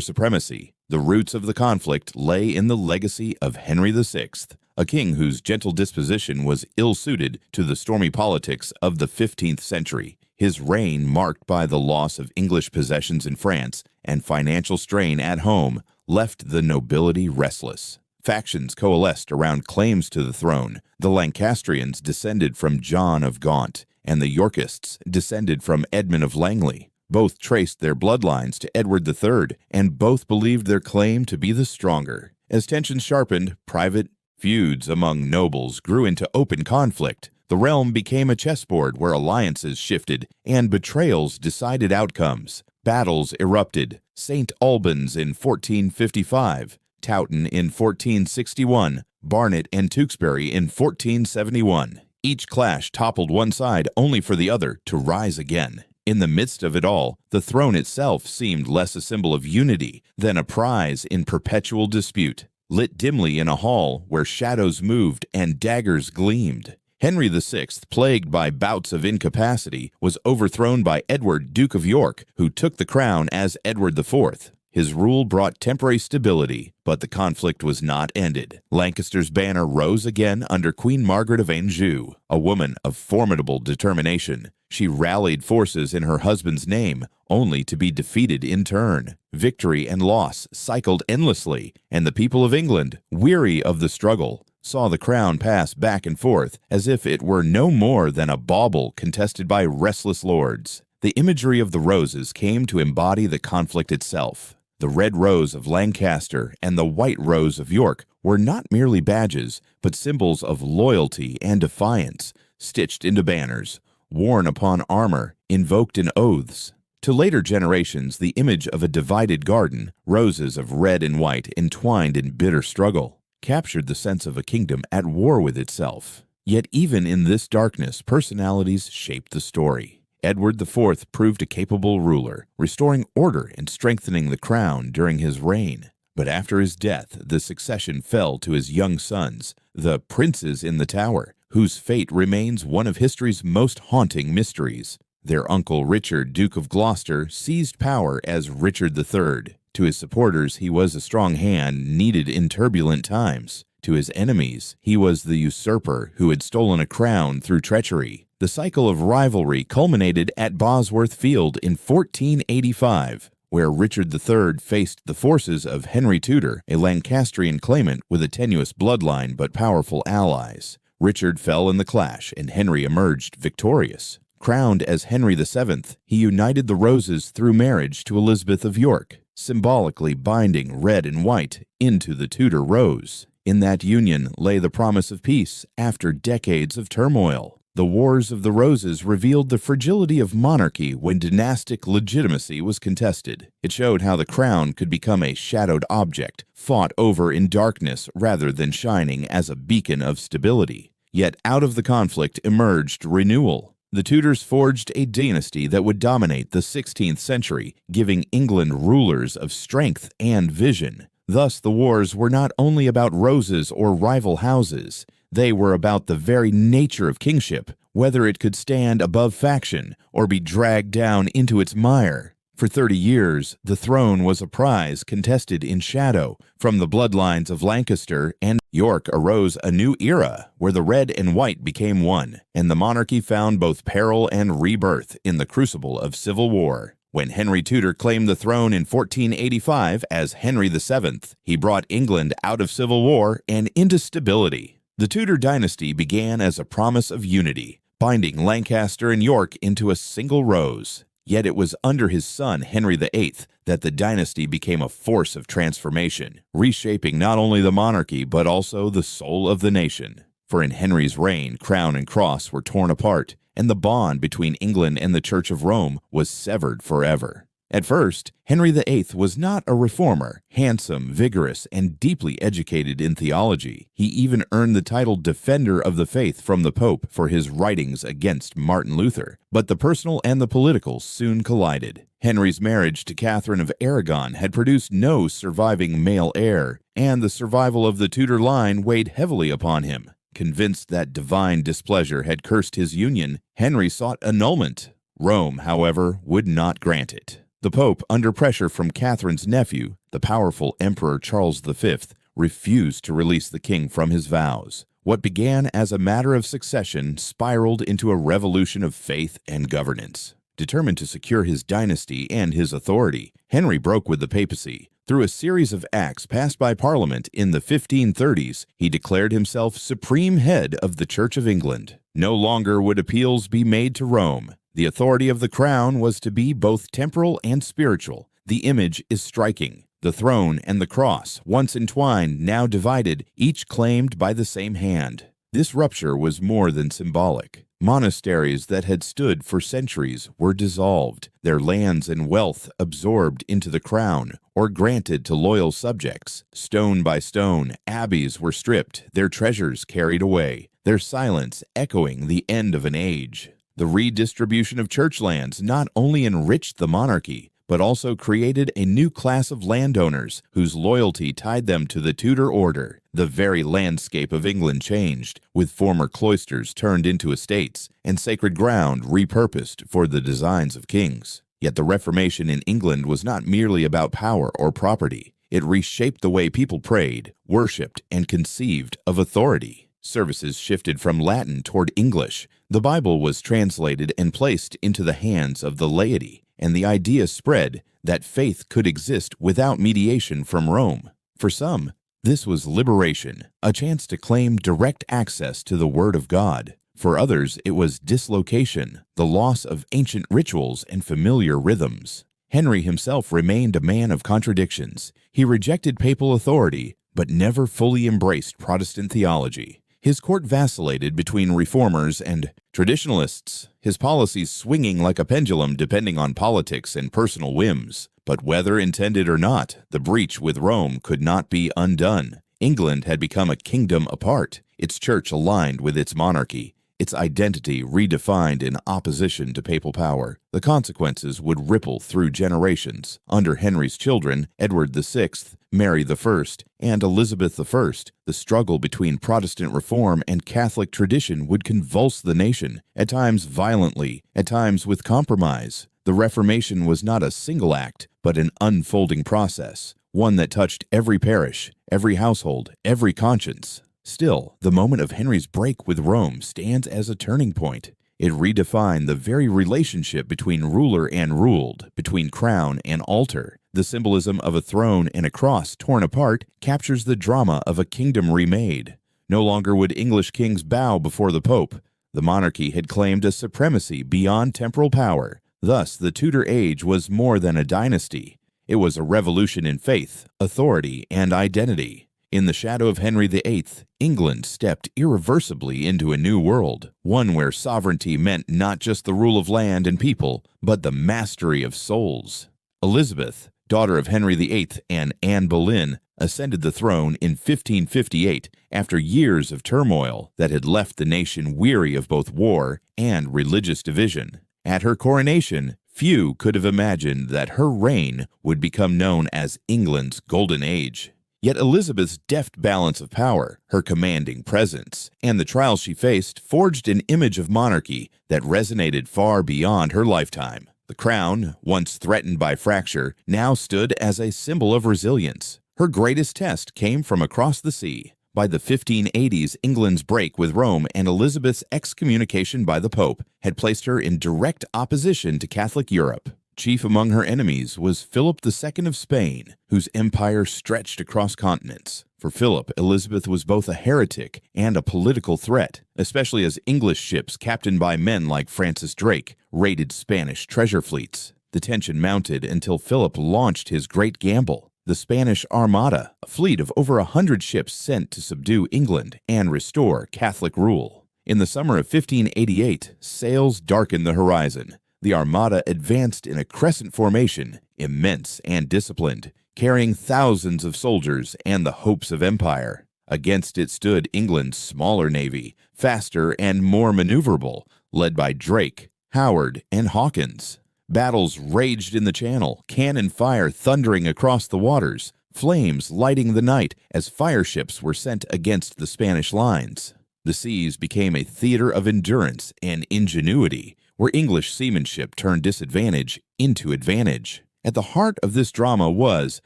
supremacy. The roots of the conflict lay in the legacy of Henry VI, a king whose gentle disposition was ill-suited to the stormy politics of the 15th century. His reign, marked by the loss of English possessions in France and financial strain at home, left the nobility restless. Factions coalesced around claims to the throne. The Lancastrians descended from John of Gaunt, and the Yorkists descended from Edmund of Langley. Both traced their bloodlines to Edward III, and both believed their claim to be the stronger. As tensions sharpened, private feuds among nobles grew into open conflict. The realm became a chessboard where alliances shifted and betrayals decided outcomes. Battles erupted. St. Albans in 1455, Towton in 1461, Barnet and Tewkesbury in 1471. Each clash toppled one side only for the other to rise again. In the midst of it all, the throne itself seemed less a symbol of unity than a prize in perpetual dispute, lit dimly in a hall where shadows moved and daggers gleamed. Henry VI, plagued by bouts of incapacity, was overthrown by Edward, Duke of York, who took the crown as Edward IV. His rule brought temporary stability, but the conflict was not ended. Lancaster's banner rose again under Queen Margaret of Anjou, a woman of formidable determination. She rallied forces in her husband's name, only to be defeated in turn. Victory and loss cycled endlessly, and the people of England, weary of the struggle, saw the crown pass back and forth as if it were no more than a bauble contested by restless lords. The imagery of the roses came to embody the conflict itself. The Red Rose of Lancaster and the White Rose of York were not merely badges, but symbols of loyalty and defiance, stitched into banners, worn upon armor, invoked in oaths. To later generations, the image of a divided garden, roses of red and white entwined in bitter struggle, captured the sense of a kingdom at war with itself. Yet even in this darkness, personalities shaped the story. Edward IV proved a capable ruler, restoring order and strengthening the crown during his reign. But after his death, the succession fell to his young sons, the princes in the Tower, whose fate remains one of history's most haunting mysteries. Their uncle Richard, Duke of Gloucester, seized power as Richard III. To his supporters, he was a strong hand needed in turbulent times. To his enemies, he was the usurper who had stolen a crown through treachery. The cycle of rivalry culminated at Bosworth Field in 1485, where Richard III faced the forces of Henry Tudor, a Lancastrian claimant with a tenuous bloodline but powerful allies. Richard fell in the clash, and Henry emerged victorious. Crowned as Henry VII, he united the roses through marriage to Elizabeth of York, symbolically binding red and white into the Tudor rose. In that union lay the promise of peace after decades of turmoil. The Wars of the Roses revealed the fragility of monarchy when dynastic legitimacy was contested. It showed how the crown could become a shadowed object, fought over in darkness rather than shining as a beacon of stability. Yet out of the conflict emerged renewal. The Tudors forged a dynasty that would dominate the 16th century, giving England rulers of strength and vision. Thus, the wars were not only about roses or rival houses. They were about the very nature of kingship, whether it could stand above faction or be dragged down into its mire. For 30 years, the throne was a prize contested in shadow. From the bloodlines of Lancaster and York arose a new era where the red and white became one, and the monarchy found both peril and rebirth in the crucible of civil war. When Henry Tudor claimed the throne in 1485 as Henry VII, he brought England out of civil war and into stability. The Tudor dynasty began as a promise of unity, binding Lancaster and York into a single rose. Yet it was under his son Henry VIII that the dynasty became a force of transformation, reshaping not only the monarchy but also the soul of the nation. For in Henry's reign, crown and cross were torn apart, and the bond between England and the Church of Rome was severed forever. At first, Henry VIII was not a reformer, handsome, vigorous, and deeply educated in theology. He even earned the title Defender of the Faith from the Pope for his writings against Martin Luther. But the personal and the political soon collided. Henry's marriage to Catherine of Aragon had produced no surviving male heir, and the survival of the Tudor line weighed heavily upon him. Convinced that divine displeasure had cursed his union, Henry sought annulment. Rome, however, would not grant it. The Pope, under pressure from Catherine's nephew, the powerful Emperor Charles V, refused to release the king from his vows. What began as a matter of succession spiraled into a revolution of faith and governance. Determined to secure his dynasty and his authority, Henry broke with the papacy. Through a series of acts passed by Parliament in the 1530s, he declared himself supreme head of the Church of England. No longer would appeals be made to Rome. The authority of the crown was to be both temporal and spiritual. The image is striking. The throne and the cross, once entwined, now divided, each claimed by the same hand. This rupture was more than symbolic. Monasteries that had stood for centuries were dissolved, their lands and wealth absorbed into the crown or granted to loyal subjects. Stone by stone, abbeys were stripped, their treasures carried away, their silence echoing the end of an age. The redistribution of church lands not only enriched the monarchy, but also created a new class of landowners whose loyalty tied them to the Tudor order. The very landscape of England changed, with former cloisters turned into estates and sacred ground repurposed for the designs of kings. Yet the Reformation in England was not merely about power or property. It reshaped the way people prayed, worshipped, and conceived of authority. Services shifted from Latin toward English. The Bible was translated and placed into the hands of the laity, and the idea spread that faith could exist without mediation from Rome. For some, this was liberation, a chance to claim direct access to the Word of God. For others, it was dislocation, the loss of ancient rituals and familiar rhythms. Henry himself remained a man of contradictions. He rejected papal authority, but never fully embraced Protestant theology. His court vacillated between reformers and traditionalists, his policies swinging like a pendulum depending on politics and personal whims. But whether intended or not, the breach with Rome could not be undone. England had become a kingdom apart, its church aligned with its monarchy, its identity redefined in opposition to papal power. The consequences would ripple through generations. Under Henry's children, Edward VI, Mary I, and Elizabeth I, the struggle between Protestant reform and Catholic tradition would convulse the nation, at times violently, at times with compromise. The Reformation was not a single act, but an unfolding process, one that touched every parish, every household, every conscience. Still, the moment of Henry's break with Rome stands as a turning point. It redefined the very relationship between ruler and ruled, between crown and altar. The symbolism of a throne and a cross torn apart captures the drama of a kingdom remade. No longer would English kings bow before the Pope. The monarchy had claimed a supremacy beyond temporal power. Thus, the Tudor age was more than a dynasty. It was a revolution in faith, authority, and identity. In the shadow of Henry VIII, England stepped irreversibly into a new world, one where sovereignty meant not just the rule of land and people, but the mastery of souls. Elizabeth, daughter of Henry VIII and Anne Boleyn, ascended the throne in 1558 after years of turmoil that had left the nation weary of both war and religious division. At her coronation, few could have imagined that her reign would become known as England's Golden Age. Yet Elizabeth's deft balance of power, her commanding presence, and the trials she faced forged an image of monarchy that resonated far beyond her lifetime. The crown, once threatened by fracture, now stood as a symbol of resilience. Her greatest test came from across the sea. By the 1580s, England's break with Rome and Elizabeth's excommunication by the Pope had placed her in direct opposition to Catholic Europe. Chief among her enemies was Philip II of Spain, whose empire stretched across continents. For Philip, Elizabeth was both a heretic and a political threat, especially as English ships captained by men like Francis Drake raided Spanish treasure fleets. The tension mounted until Philip launched his great gamble, the Spanish Armada, a fleet of over 100 ships sent to subdue England and restore Catholic rule. In the summer of 1588, sails darkened the horizon. The Armada advanced in a crescent formation, immense and disciplined, carrying thousands of soldiers and the hopes of empire. Against it stood England's smaller navy, faster and more maneuverable, led by Drake, Howard, and Hawkins. Battles raged in the Channel, cannon fire thundering across the waters, flames lighting the night as fireships were sent against the Spanish lines. The seas became a theater of endurance and ingenuity, where English seamanship turned disadvantage into advantage. At the heart of this drama was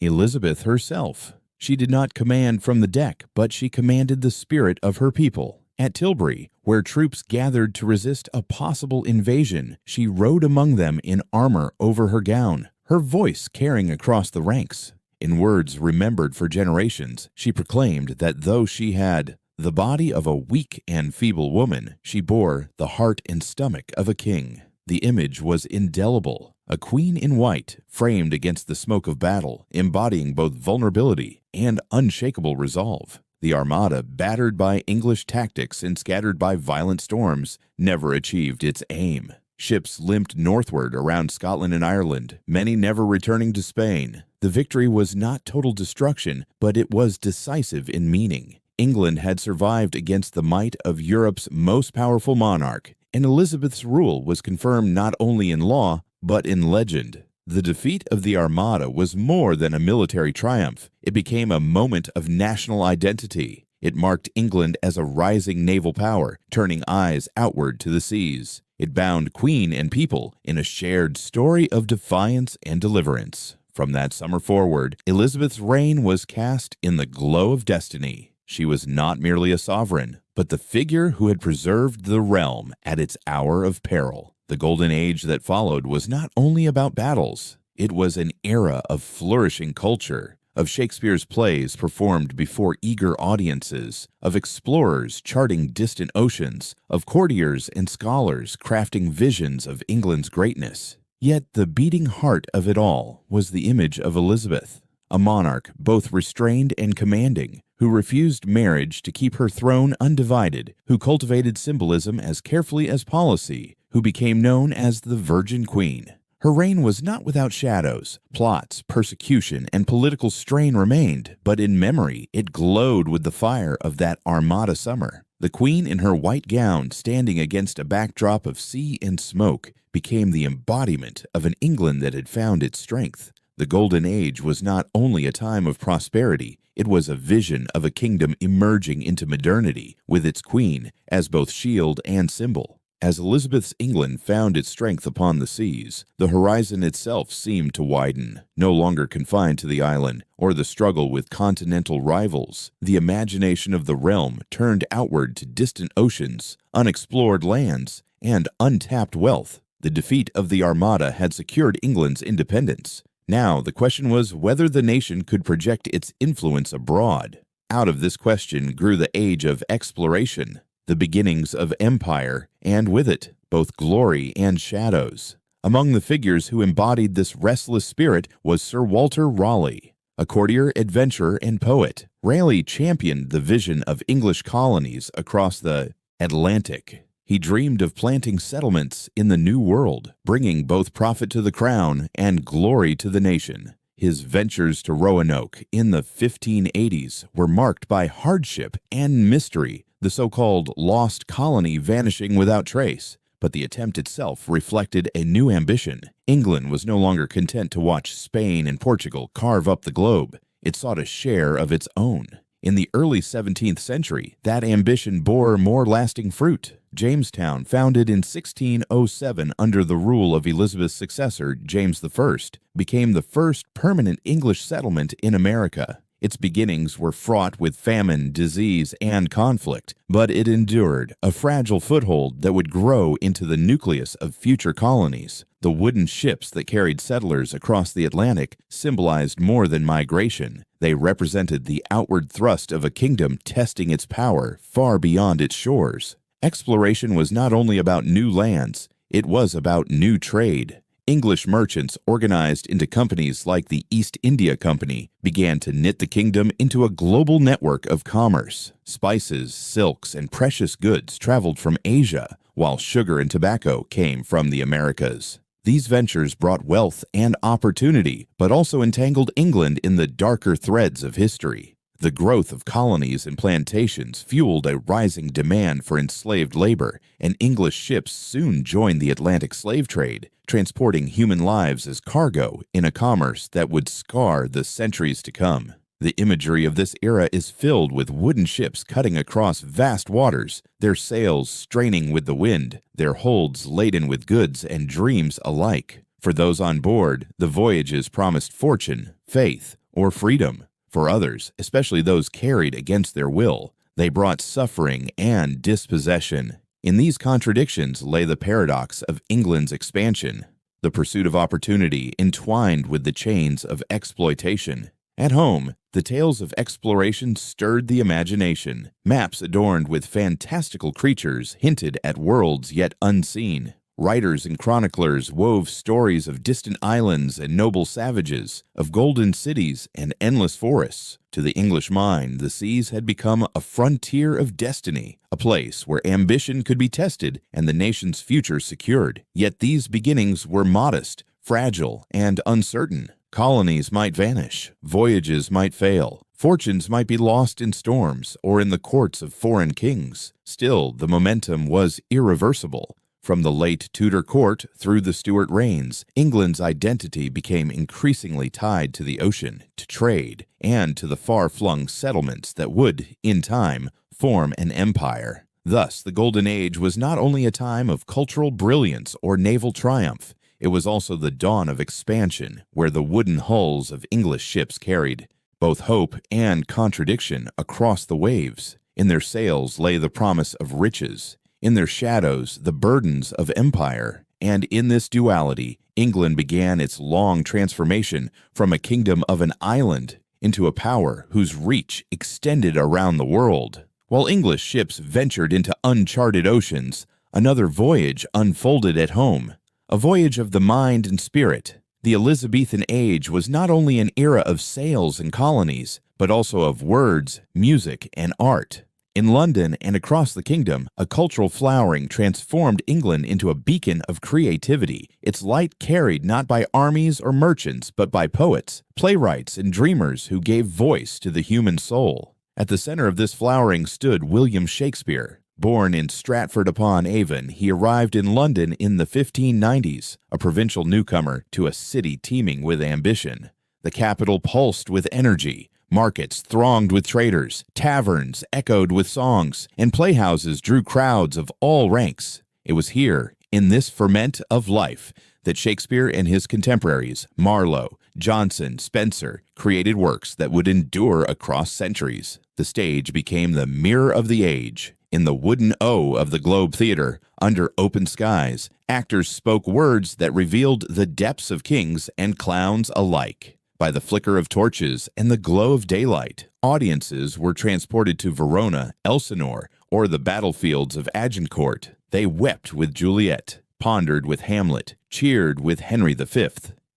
Elizabeth herself. She did not command from the deck, but she commanded the spirit of her people. At Tilbury, where troops gathered to resist a possible invasion, she rode among them in armor over her gown, her voice carrying across the ranks. In words remembered for generations, she proclaimed that though she had the body of a weak and feeble woman, she bore the heart and stomach of a king. The image was indelible, a queen in white, framed against the smoke of battle, embodying both vulnerability and unshakable resolve. The Armada, battered by English tactics and scattered by violent storms, never achieved its aim. Ships limped northward around Scotland and Ireland, many never returning to Spain. The victory was not total destruction, but it was decisive in meaning. England had survived against the might of Europe's most powerful monarch, and Elizabeth's rule was confirmed not only in law, but in legend. The defeat of the Armada was more than a military triumph. It became a moment of national identity. It marked England as a rising naval power, turning eyes outward to the seas. It bound queen and people in a shared story of defiance and deliverance. From that summer forward, Elizabeth's reign was cast in the glow of destiny. She was not merely a sovereign, but the figure who had preserved the realm at its hour of peril. The golden age that followed was not only about battles. It was an era of flourishing culture, of Shakespeare's plays performed before eager audiences, of explorers charting distant oceans, of courtiers and scholars crafting visions of England's greatness. Yet the beating heart of it all was the image of Elizabeth, a monarch both restrained and commanding, who refused marriage to keep her throne undivided, who cultivated symbolism as carefully as policy, who became known as the Virgin Queen. Her reign was not without shadows. Plots, persecution, and political strain remained, but in memory it glowed with the fire of that Armada summer. The Queen in her white gown, standing against a backdrop of sea and smoke, became the embodiment of an England that had found its strength. The Golden Age was not only a time of prosperity, it was a vision of a kingdom emerging into modernity, with its queen as both shield and symbol. As Elizabeth's England found its strength upon the seas, the horizon itself seemed to widen, no longer confined to the island or the struggle with continental rivals. The imagination of the realm turned outward to distant oceans, unexplored lands, and untapped wealth. The defeat of the Armada had secured England's independence. Now the question was whether the nation could project its influence abroad. Out of this question grew the age of exploration, the beginnings of empire, and with it, both glory and shadows. Among the figures who embodied this restless spirit was Sir Walter Raleigh, a courtier, adventurer, and poet. Raleigh championed the vision of English colonies across the Atlantic. He dreamed of planting settlements in the New World, bringing both profit to the crown and glory to the nation. His ventures to Roanoke in the 1580s were marked by hardship and mystery, the so-called lost colony vanishing without trace. But the attempt itself reflected a new ambition. England was no longer content to watch Spain and Portugal carve up the globe. It sought a share of its own. In the early 17th century, that ambition bore more lasting fruit. Jamestown, founded in 1607 under the rule of Elizabeth's successor, James I, became the first permanent English settlement in America. Its beginnings were fraught with famine, disease, and conflict, but it endured, a fragile foothold that would grow into the nucleus of future colonies. The wooden ships that carried settlers across the Atlantic symbolized more than migration. They represented the outward thrust of a kingdom testing its power far beyond its shores. Exploration was not only about new lands, it was about new trade. English merchants, organized into companies like the East India Company, began to knit the kingdom into a global network of commerce. Spices, silks, and precious goods traveled from Asia, while sugar and tobacco came from the Americas. These ventures brought wealth and opportunity, but also entangled England in the darker threads of history. The growth of colonies and plantations fueled a rising demand for enslaved labor, and English ships soon joined the Atlantic slave trade, transporting human lives as cargo in a commerce that would scar the centuries to come. The imagery of this era is filled with wooden ships cutting across vast waters, their sails straining with the wind, their holds laden with goods and dreams alike. For those on board, the voyages promised fortune, faith, or freedom. For others, especially those carried against their will, they brought suffering and dispossession. In these contradictions lay the paradox of England's expansion, the pursuit of opportunity entwined with the chains of exploitation. At home, the tales of exploration stirred the imagination. Maps adorned with fantastical creatures hinted at worlds yet unseen. Writers and chroniclers wove stories of distant islands and noble savages, of golden cities and endless forests. To the English mind, the seas had become a frontier of destiny, a place where ambition could be tested and the nation's future secured. Yet these beginnings were modest, fragile, and uncertain. Colonies might vanish, voyages might fail, fortunes might be lost in storms or in the courts of foreign kings. Still, the momentum was irreversible. From the late Tudor court through the Stuart reigns, England's identity became increasingly tied to the ocean, to trade, and to the far-flung settlements that would, in time, form an empire. Thus, the Golden Age was not only a time of cultural brilliance or naval triumph, it was also the dawn of expansion, where the wooden hulls of English ships carried both hope and contradiction across the waves. In their sails lay the promise of riches, in their shadows the burdens of empire, and in this duality, England began its long transformation from a kingdom of an island into a power whose reach extended around the world. While English ships ventured into uncharted oceans, another voyage unfolded at home. A voyage of the mind and spirit. The Elizabethan age was not only an era of sails and colonies, but also of words, music, and art. In London and across the kingdom, a cultural flowering transformed England into a beacon of creativity, its light carried not by armies or merchants, but by poets, playwrights, and dreamers who gave voice to the human soul. At the center of this flowering stood William Shakespeare. Born in Stratford-upon-Avon, he arrived in London in the 1590s, a provincial newcomer to a city teeming with ambition. The capital pulsed with energy, markets thronged with traders, taverns echoed with songs, and playhouses drew crowds of all ranks. It was here, in this ferment of life, that Shakespeare and his contemporaries, Marlowe, Johnson, Spenser, created works that would endure across centuries. The stage became the mirror of the age. In the wooden O of the Globe Theatre, under open skies, actors spoke words that revealed the depths of kings and clowns alike. By the flicker of torches and the glow of daylight, audiences were transported to Verona, Elsinore, or the battlefields of Agincourt. They wept with Juliet, pondered with Hamlet, cheered with Henry V.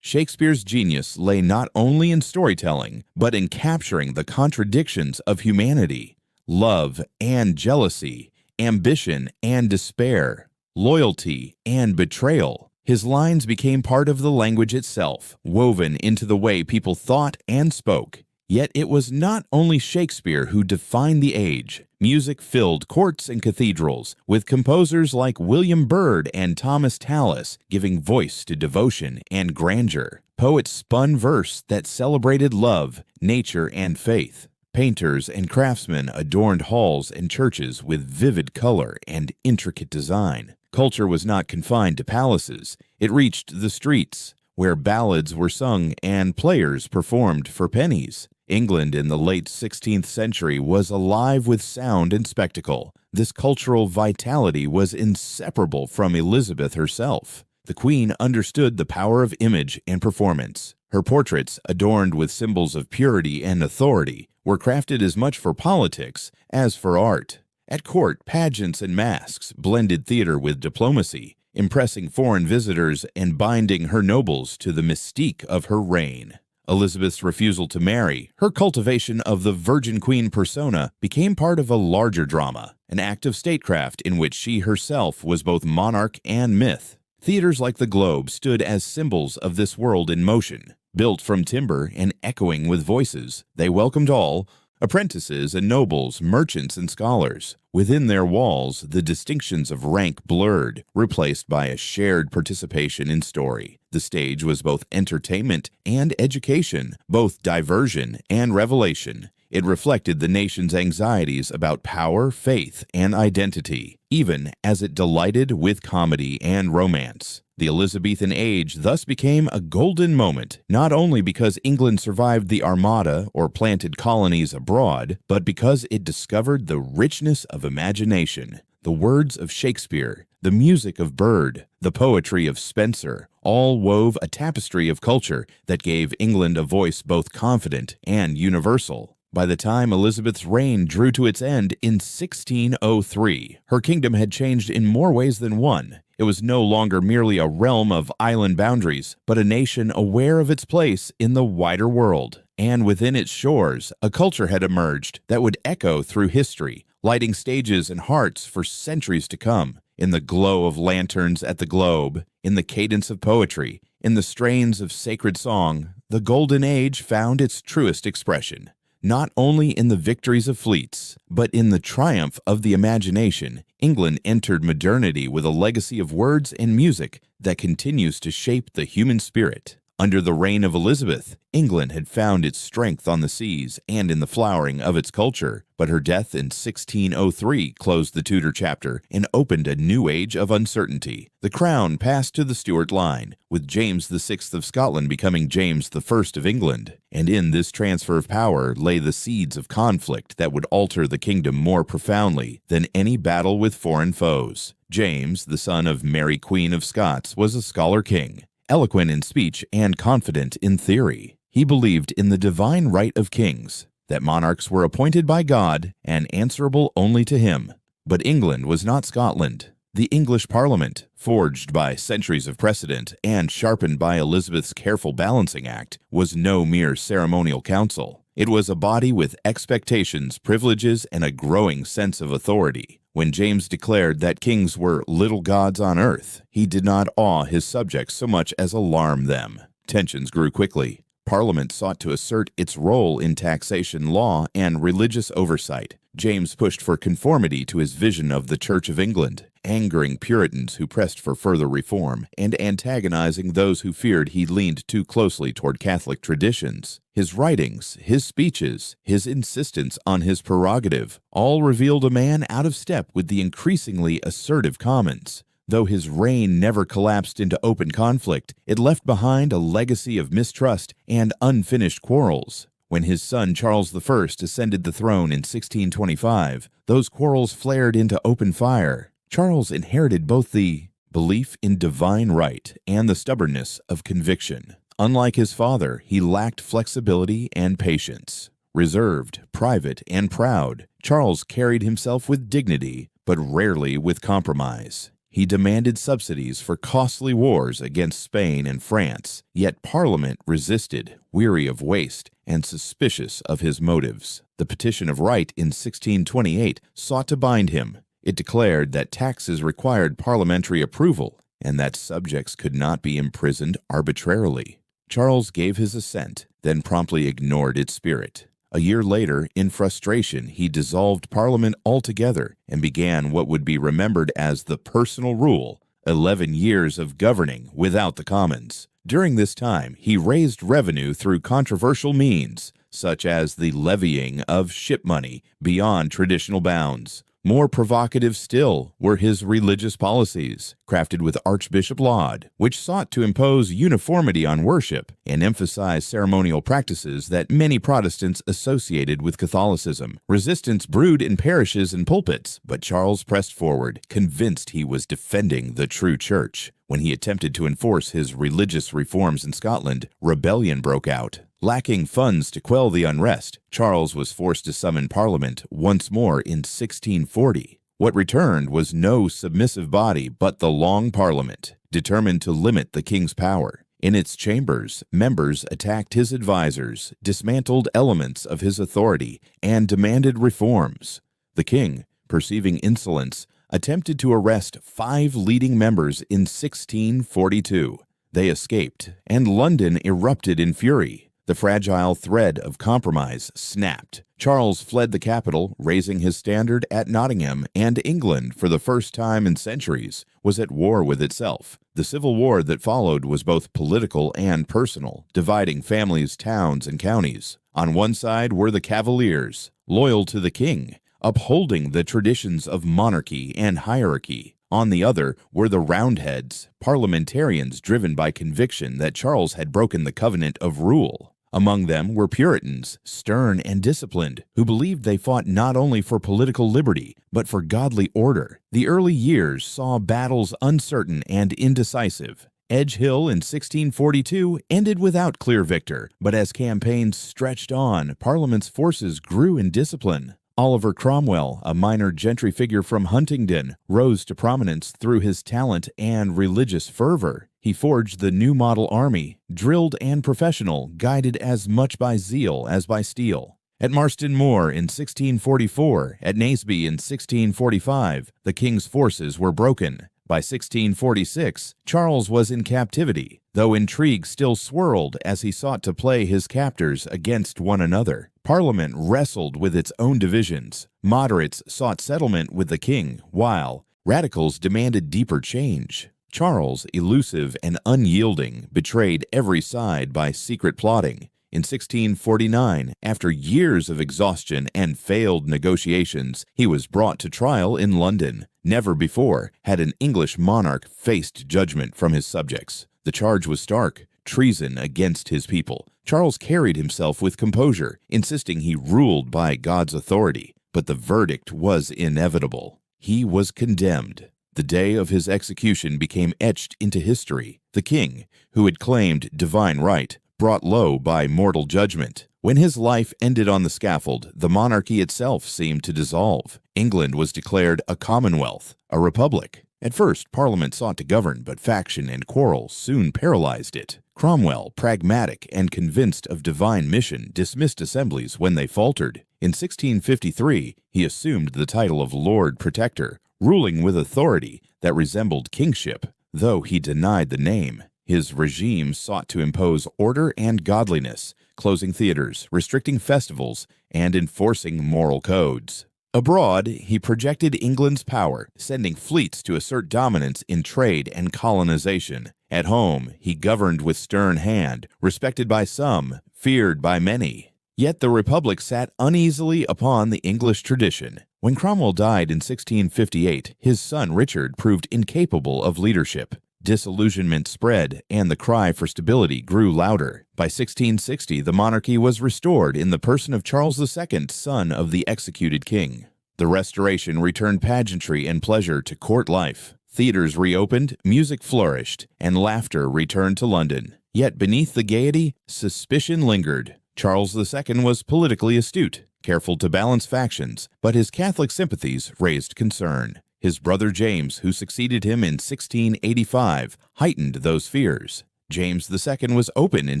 Shakespeare's genius lay not only in storytelling, but in capturing the contradictions of humanity. Love and jealousy, ambition and despair, loyalty and betrayal. His lines became part of the language itself, woven into the way people thought and spoke. Yet it was not only Shakespeare who defined the age. Music filled courts and cathedrals, with composers like William Byrd and Thomas Tallis giving voice to devotion and grandeur. Poets spun verse that celebrated love, nature, and faith. Painters and craftsmen adorned halls and churches with vivid color and intricate design. Culture was not confined to palaces. It reached the streets, where ballads were sung and players performed for pennies. England in the late 16th century was alive with sound and spectacle. This cultural vitality was inseparable from Elizabeth herself. The Queen understood the power of image and performance. Her portraits, adorned with symbols of purity and authority, were crafted as much for politics as for art. At court, pageants and masks blended theater with diplomacy, impressing foreign visitors and binding her nobles to the mystique of her reign. Elizabeth's refusal to marry, her cultivation of the Virgin Queen persona, became part of a larger drama, an act of statecraft in which she herself was both monarch and myth. Theaters like the Globe stood as symbols of this world in motion. Built from timber and echoing with voices, they welcomed all, apprentices and nobles, merchants and scholars. Within their walls, the distinctions of rank blurred, replaced by a shared participation in story. The stage was both entertainment and education, both diversion and revelation. It reflected the nation's anxieties about power, faith, and identity, even as it delighted with comedy and romance. The Elizabethan age thus became a golden moment, not only because England survived the Armada or planted colonies abroad, but because it discovered the richness of imagination. The words of Shakespeare, the music of Byrd, the poetry of Spenser, all wove a tapestry of culture that gave England a voice both confident and universal. By the time Elizabeth's reign drew to its end in 1603, her kingdom had changed in more ways than one. It was no longer merely a realm of island boundaries, but a nation aware of its place in the wider world. And within its shores, a culture had emerged that would echo through history, lighting stages and hearts for centuries to come. In the glow of lanterns at the Globe, in the cadence of poetry, in the strains of sacred song, the Golden Age found its truest expression. Not only in the victories of fleets, but in the triumph of the imagination, England entered modernity with a legacy of words and music that continues to shape the human spirit. Under the reign of Elizabeth, England had found its strength on the seas and in the flowering of its culture, but her death in 1603 closed the Tudor chapter and opened a new age of uncertainty. The crown passed to the Stuart line, with James VI of Scotland becoming James I of England, and in this transfer of power lay the seeds of conflict that would alter the kingdom more profoundly than any battle with foreign foes. James, the son of Mary Queen of Scots, was a scholar king, eloquent in speech and confident in theory. He believed in the divine right of kings, that monarchs were appointed by God and answerable only to him. But England was not Scotland. The English Parliament, forged by centuries of precedent and sharpened by Elizabeth's careful balancing act, was no mere ceremonial council. It was a body with expectations, privileges, and a growing sense of authority. When James declared that kings were little gods on earth, he did not awe his subjects so much as alarm them. Tensions grew quickly. Parliament sought to assert its role in taxation law and religious oversight. James pushed for conformity to his vision of the Church of England, angering Puritans who pressed for further reform and antagonizing those who feared he leaned too closely toward Catholic traditions. His writings, his speeches, his insistence on his prerogative, all revealed a man out of step with the increasingly assertive Commons. Though his reign never collapsed into open conflict, it left behind a legacy of mistrust and unfinished quarrels. When his son Charles I ascended the throne in 1625, those quarrels flared into open fire. Charles inherited both the belief in divine right and the stubbornness of conviction. Unlike his father, he lacked flexibility and patience. Reserved, private, and proud, Charles carried himself with dignity, but rarely with compromise. He demanded subsidies for costly wars against Spain and France, yet Parliament resisted, weary of waste and suspicious of his motives. The Petition of Right in 1628 sought to bind him. It declared that taxes required parliamentary approval and that subjects could not be imprisoned arbitrarily. Charles gave his assent, then promptly ignored its spirit. A year later, in frustration, he dissolved Parliament altogether and began what would be remembered as the personal rule, 11 years of governing without the Commons. During this time, he raised revenue through controversial means, such as the levying of ship money beyond traditional bounds. More provocative still were his religious policies, crafted with Archbishop Laud, which sought to impose uniformity on worship and emphasize ceremonial practices that many Protestants associated with Catholicism. Resistance brewed in parishes and pulpits, but Charles pressed forward, convinced he was defending the true church. When he attempted to enforce his religious reforms in Scotland, rebellion broke out. Lacking funds to quell the unrest, Charles was forced to summon Parliament once more in 1640. What returned was no submissive body but the Long Parliament, determined to limit the king's power. In its chambers, members attacked his advisors, dismantled elements of his authority, and demanded reforms. The king, perceiving insolence, attempted to arrest 5 leading members in 1642. They escaped, and London erupted in fury. The fragile thread of compromise snapped. Charles fled the capital, raising his standard at Nottingham, and England, for the first time in centuries, was at war with itself. The civil war that followed was both political and personal, dividing families, towns, and counties. On one side were the Cavaliers, loyal to the king, upholding the traditions of monarchy and hierarchy. On the other were the Roundheads, parliamentarians driven by conviction that Charles had broken the covenant of rule. Among them were Puritans, stern and disciplined, who believed they fought not only for political liberty, but for godly order. The early years saw battles uncertain and indecisive. Edge Hill in 1642 ended without clear victor, but as campaigns stretched on, Parliament's forces grew in discipline. Oliver Cromwell, a minor gentry figure from Huntingdon, rose to prominence through his talent and religious fervor. He forged the new model army, drilled and professional, guided as much by zeal as by steel. At Marston Moor in 1644, at Naseby in 1645, the king's forces were broken. By 1646, Charles was in captivity, though intrigue still swirled as he sought to play his captors against one another. Parliament wrestled with its own divisions. Moderates sought settlement with the king, while radicals demanded deeper change. Charles, elusive and unyielding, betrayed every side by secret plotting. In 1649, after years of exhaustion and failed negotiations, he was brought to trial in London. Never before had an English monarch faced judgment from his subjects. The charge was stark: treason against his people. Charles carried himself with composure, insisting he ruled by God's authority. But the verdict was inevitable. He was condemned. The day of his execution became etched into history. The king, who had claimed divine right, brought low by mortal judgment. When his life ended on the scaffold, the monarchy itself seemed to dissolve. England was declared a commonwealth, a republic. At first, Parliament sought to govern, but faction and quarrel soon paralyzed it. Cromwell, pragmatic and convinced of divine mission, dismissed assemblies when they faltered. In 1653, he assumed the title of Lord Protector, ruling with authority that resembled kingship, though he denied the name. His regime sought to impose order and godliness, closing theaters, restricting festivals, and enforcing moral codes. Abroad, he projected England's power, sending fleets to assert dominance in trade and colonization. At home, he governed with stern hand, respected by some, feared by many. Yet the Republic sat uneasily upon the English tradition. When Cromwell died in 1658, his son Richard proved incapable of leadership. Disillusionment spread, and the cry for stability grew louder. By 1660, the monarchy was restored in the person of Charles II, son of the executed king. The restoration returned pageantry and pleasure to court life. Theaters reopened, music flourished, and laughter returned to London. Yet beneath the gaiety, suspicion lingered. Charles II was politically astute, careful to balance factions, but his Catholic sympathies raised concern. His brother James, who succeeded him in 1685, heightened those fears. James II was open in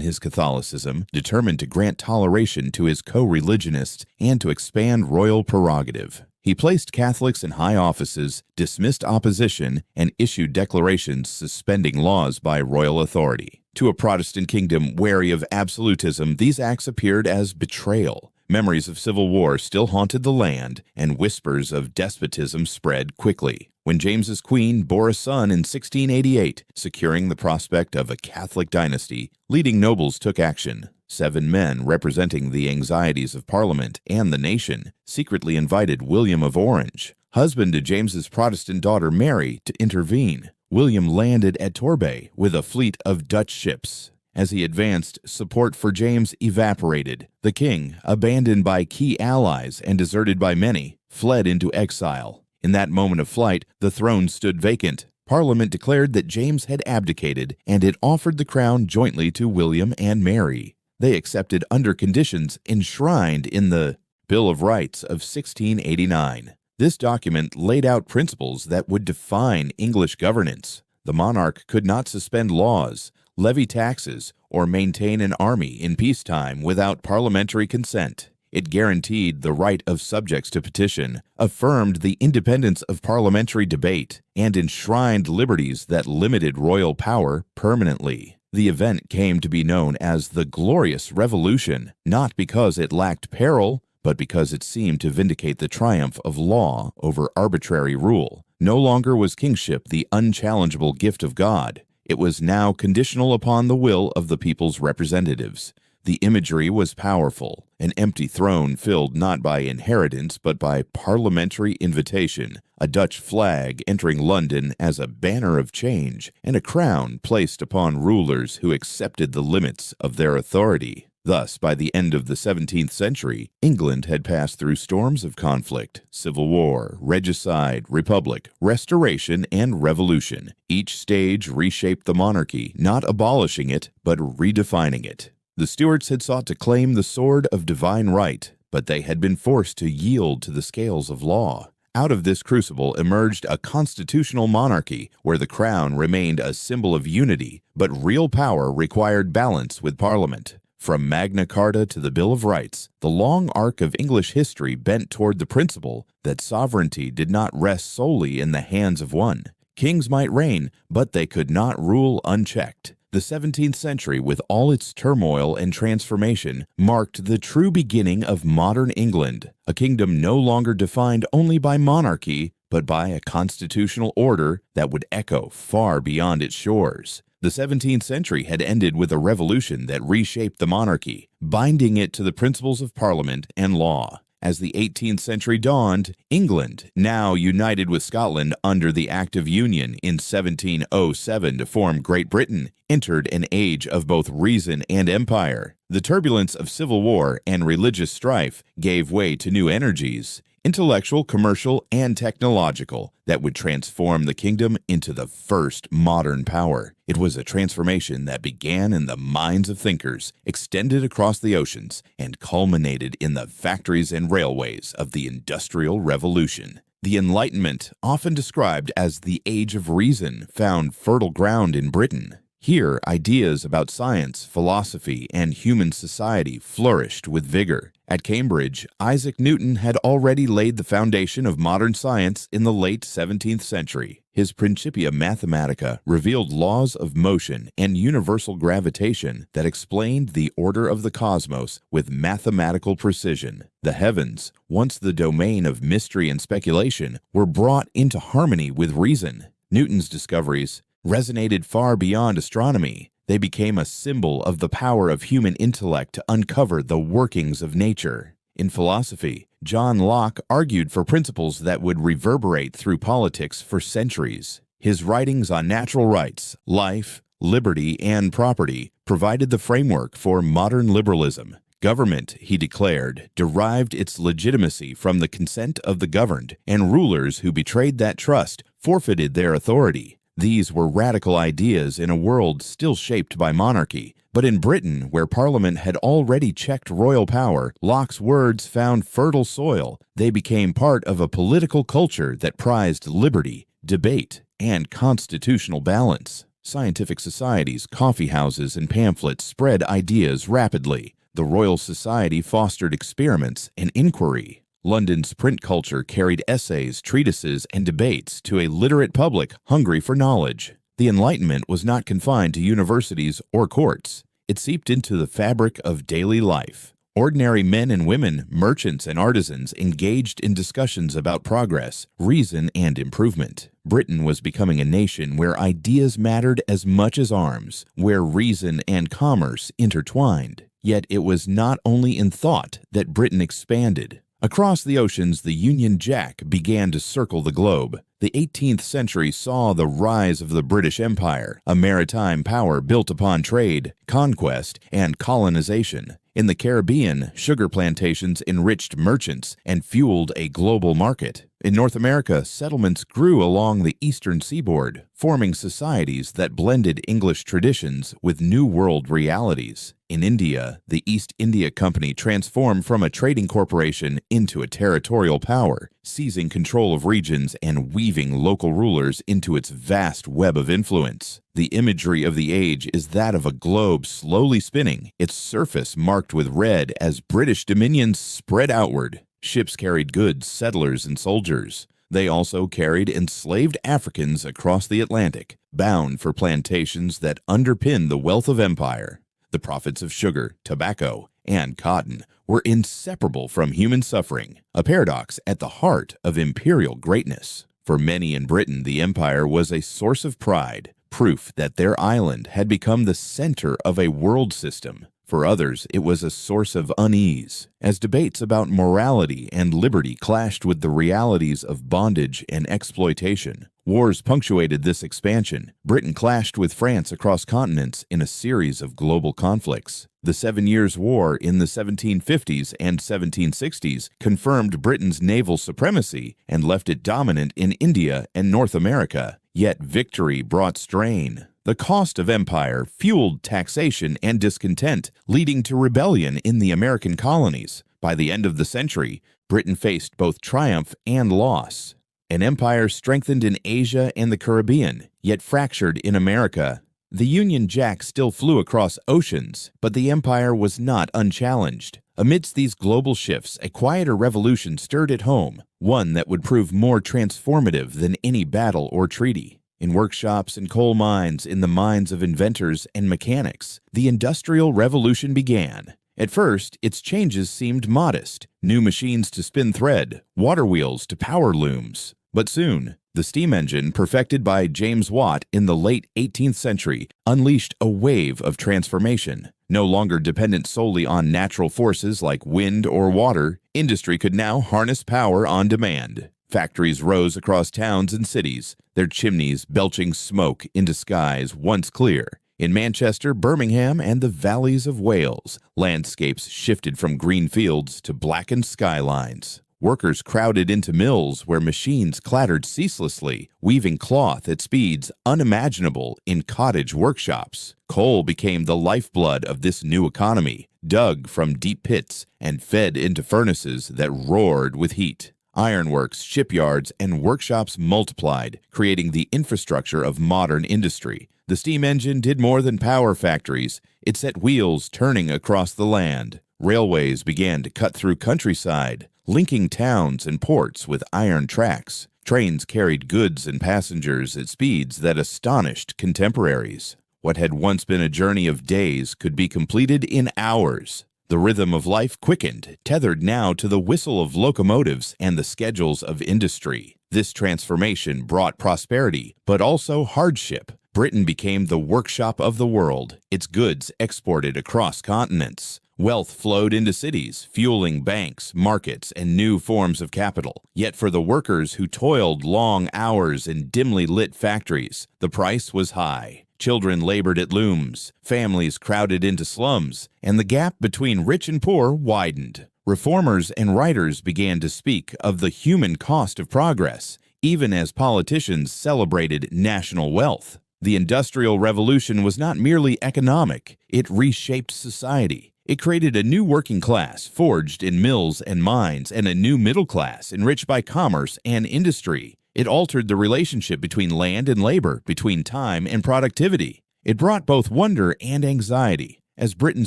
his Catholicism, determined to grant toleration to his co-religionists and to expand royal prerogative. He placed Catholics in high offices, dismissed opposition, and issued declarations suspending laws by royal authority. To a Protestant kingdom wary of absolutism, these acts appeared as betrayal. Memories of civil war still haunted the land, and whispers of despotism spread quickly. When James's queen bore a son in 1688, securing the prospect of a Catholic dynasty, leading nobles took action. 7 men representing the anxieties of Parliament and the nation secretly invited William of Orange, husband to James's Protestant daughter Mary, to intervene. William landed at Torbay with a fleet of Dutch ships. As he advanced, support for James evaporated. The king, abandoned by key allies and deserted by many, fled into exile. In that moment of flight, the throne stood vacant. Parliament declared that James had abdicated, and it offered the crown jointly to William and Mary. They accepted under conditions enshrined in the Bill of Rights of 1689. This document laid out principles that would define English governance. The monarch could not suspend laws, levy taxes, or maintain an army in peacetime without parliamentary consent. It guaranteed the right of subjects to petition, affirmed the independence of parliamentary debate, and enshrined liberties that limited royal power permanently. The event came to be known as the Glorious Revolution, not because it lacked peril, but because it seemed to vindicate the triumph of law over arbitrary rule. No longer was kingship the unchallengeable gift of God. It was now conditional upon the will of the people's representatives. The imagery was powerful, an empty throne filled not by inheritance but by parliamentary invitation, a Dutch flag entering London as a banner of change, and a crown placed upon rulers who accepted the limits of their authority. Thus, by the end of the 17th century, England had passed through storms of conflict, civil war, regicide, republic, restoration, and revolution. Each stage reshaped the monarchy, not abolishing it, but redefining it. The Stuarts had sought to claim the sword of divine right, but they had been forced to yield to the scales of law. Out of this crucible emerged a constitutional monarchy where the crown remained a symbol of unity, but real power required balance with Parliament. From Magna Carta to the Bill of Rights, the long arc of English history bent toward the principle that sovereignty did not rest solely in the hands of one. Kings might reign, but they could not rule unchecked. The 17th century, with all its turmoil and transformation, marked the true beginning of modern England, a kingdom no longer defined only by monarchy, but by a constitutional order that would echo far beyond its shores. The 17th century had ended with a revolution that reshaped the monarchy, binding it to the principles of Parliament and law. As the 18th century dawned, England, now united with Scotland under the Act of Union in 1707 to form Great Britain, entered an age of both reason and empire. The turbulence of civil war and religious strife gave way to new energies, intellectual, commercial, and technological, that would transform the kingdom into the first modern power. It was a transformation that began in the minds of thinkers, extended across the oceans, and culminated in the factories and railways of the Industrial Revolution. The Enlightenment, often described as the Age of Reason, found fertile ground in Britain. Here, ideas about science, philosophy, and human society flourished with vigor. At Cambridge, Isaac Newton had already laid the foundation of modern science in the late 17th century. His Principia Mathematica revealed laws of motion and universal gravitation that explained the order of the cosmos with mathematical precision. The heavens, once the domain of mystery and speculation, were brought into harmony with reason. Newton's discoveries resonated far beyond astronomy. They became a symbol of the power of human intellect to uncover the workings of nature. In philosophy, John Locke argued for principles that would reverberate through politics for centuries. His writings on natural rights, life, liberty, and property provided the framework for modern liberalism. Government, he declared, derived its legitimacy from the consent of the governed, and rulers who betrayed that trust forfeited their authority. These were radical ideas in a world still shaped by monarchy. But in Britain, where Parliament had already checked royal power, Locke's words found fertile soil. They became part of a political culture that prized liberty, debate, and constitutional balance. Scientific societies, coffee houses, and pamphlets spread ideas rapidly. The Royal Society fostered experiments and inquiry. London's print culture carried essays, treatises, and debates to a literate public hungry for knowledge. The Enlightenment was not confined to universities or courts. It seeped into the fabric of daily life. Ordinary men and women, merchants and artisans engaged in discussions about progress, reason, and improvement. Britain was becoming a nation where ideas mattered as much as arms, where reason and commerce intertwined. Yet it was not only in thought that Britain expanded. Across the oceans, the Union Jack began to circle the globe. The 18th century saw the rise of the British Empire, a maritime power built upon trade, conquest, and colonization. In the Caribbean, sugar plantations enriched merchants and fueled a global market. In North America, settlements grew along the eastern seaboard, forming societies that blended English traditions with New World realities. In India, the East India Company transformed from a trading corporation into a territorial power, seizing control of regions and weaving local rulers into its vast web of influence. The imagery of the age is that of a globe slowly spinning, its surface marked with red as British dominions spread outward. Ships carried goods, settlers, and soldiers. They also carried enslaved Africans across the Atlantic, bound for plantations that underpinned the wealth of empire. The profits of sugar, tobacco, and cotton were inseparable from human suffering, a paradox at the heart of imperial greatness. For many in Britain, the empire was a source of pride, proof that their island had become the center of a world system. For others, it was a source of unease, as debates about morality and liberty clashed with the realities of bondage and exploitation. Wars punctuated this expansion. Britain clashed with France across continents in a series of global conflicts. The 7 Years' War in the 1750s and 1760s confirmed Britain's naval supremacy and left it dominant in India and North America. Yet victory brought strain. The cost of empire fueled taxation and discontent, leading to rebellion in the American colonies. By the end of the century, Britain faced both triumph and loss. An empire strengthened in Asia and the Caribbean, yet fractured in America. The Union Jack still flew across oceans, but the empire was not unchallenged. Amidst these global shifts, a quieter revolution stirred at home, one that would prove more transformative than any battle or treaty. In workshops and coal mines, in the minds of inventors and mechanics, the Industrial Revolution began. At first, its changes seemed modest: new machines to spin thread, water wheels to power looms. But soon, the steam engine, perfected by James Watt in the late 18th century, unleashed a wave of transformation. No longer dependent solely on natural forces like wind or water, industry could now harness power on demand. Factories rose across towns and cities, their chimneys belching smoke into skies once clear. In Manchester, Birmingham, and the valleys of Wales, landscapes shifted from green fields to blackened skylines. Workers crowded into mills where machines clattered ceaselessly, weaving cloth at speeds unimaginable in cottage workshops. Coal became the lifeblood of this new economy, dug from deep pits and fed into furnaces that roared with heat. Ironworks, shipyards, and workshops multiplied, creating the infrastructure of modern industry. The steam engine did more than power factories. It set wheels turning across the land. Railways began to cut through countryside, linking towns and ports with iron tracks. Trains carried goods and passengers at speeds that astonished contemporaries. What had once been a journey of days could be completed in hours. The rhythm of life quickened, tethered now to the whistle of locomotives and the schedules of industry. This transformation brought prosperity, but also hardship. Britain became the workshop of the world, its goods exported across continents. Wealth flowed into cities, fueling banks, markets, and new forms of capital. Yet for the workers who toiled long hours in dimly lit factories, the price was high. Children labored at looms, families crowded into slums, and the gap between rich and poor widened. Reformers and writers began to speak of the human cost of progress, even as politicians celebrated national wealth. The Industrial Revolution was not merely economic, it reshaped society. It created a new working class forged in mills and mines, and a new middle class enriched by commerce and industry. It altered the relationship between land and labor, between time and productivity. It brought both wonder and anxiety, as Britain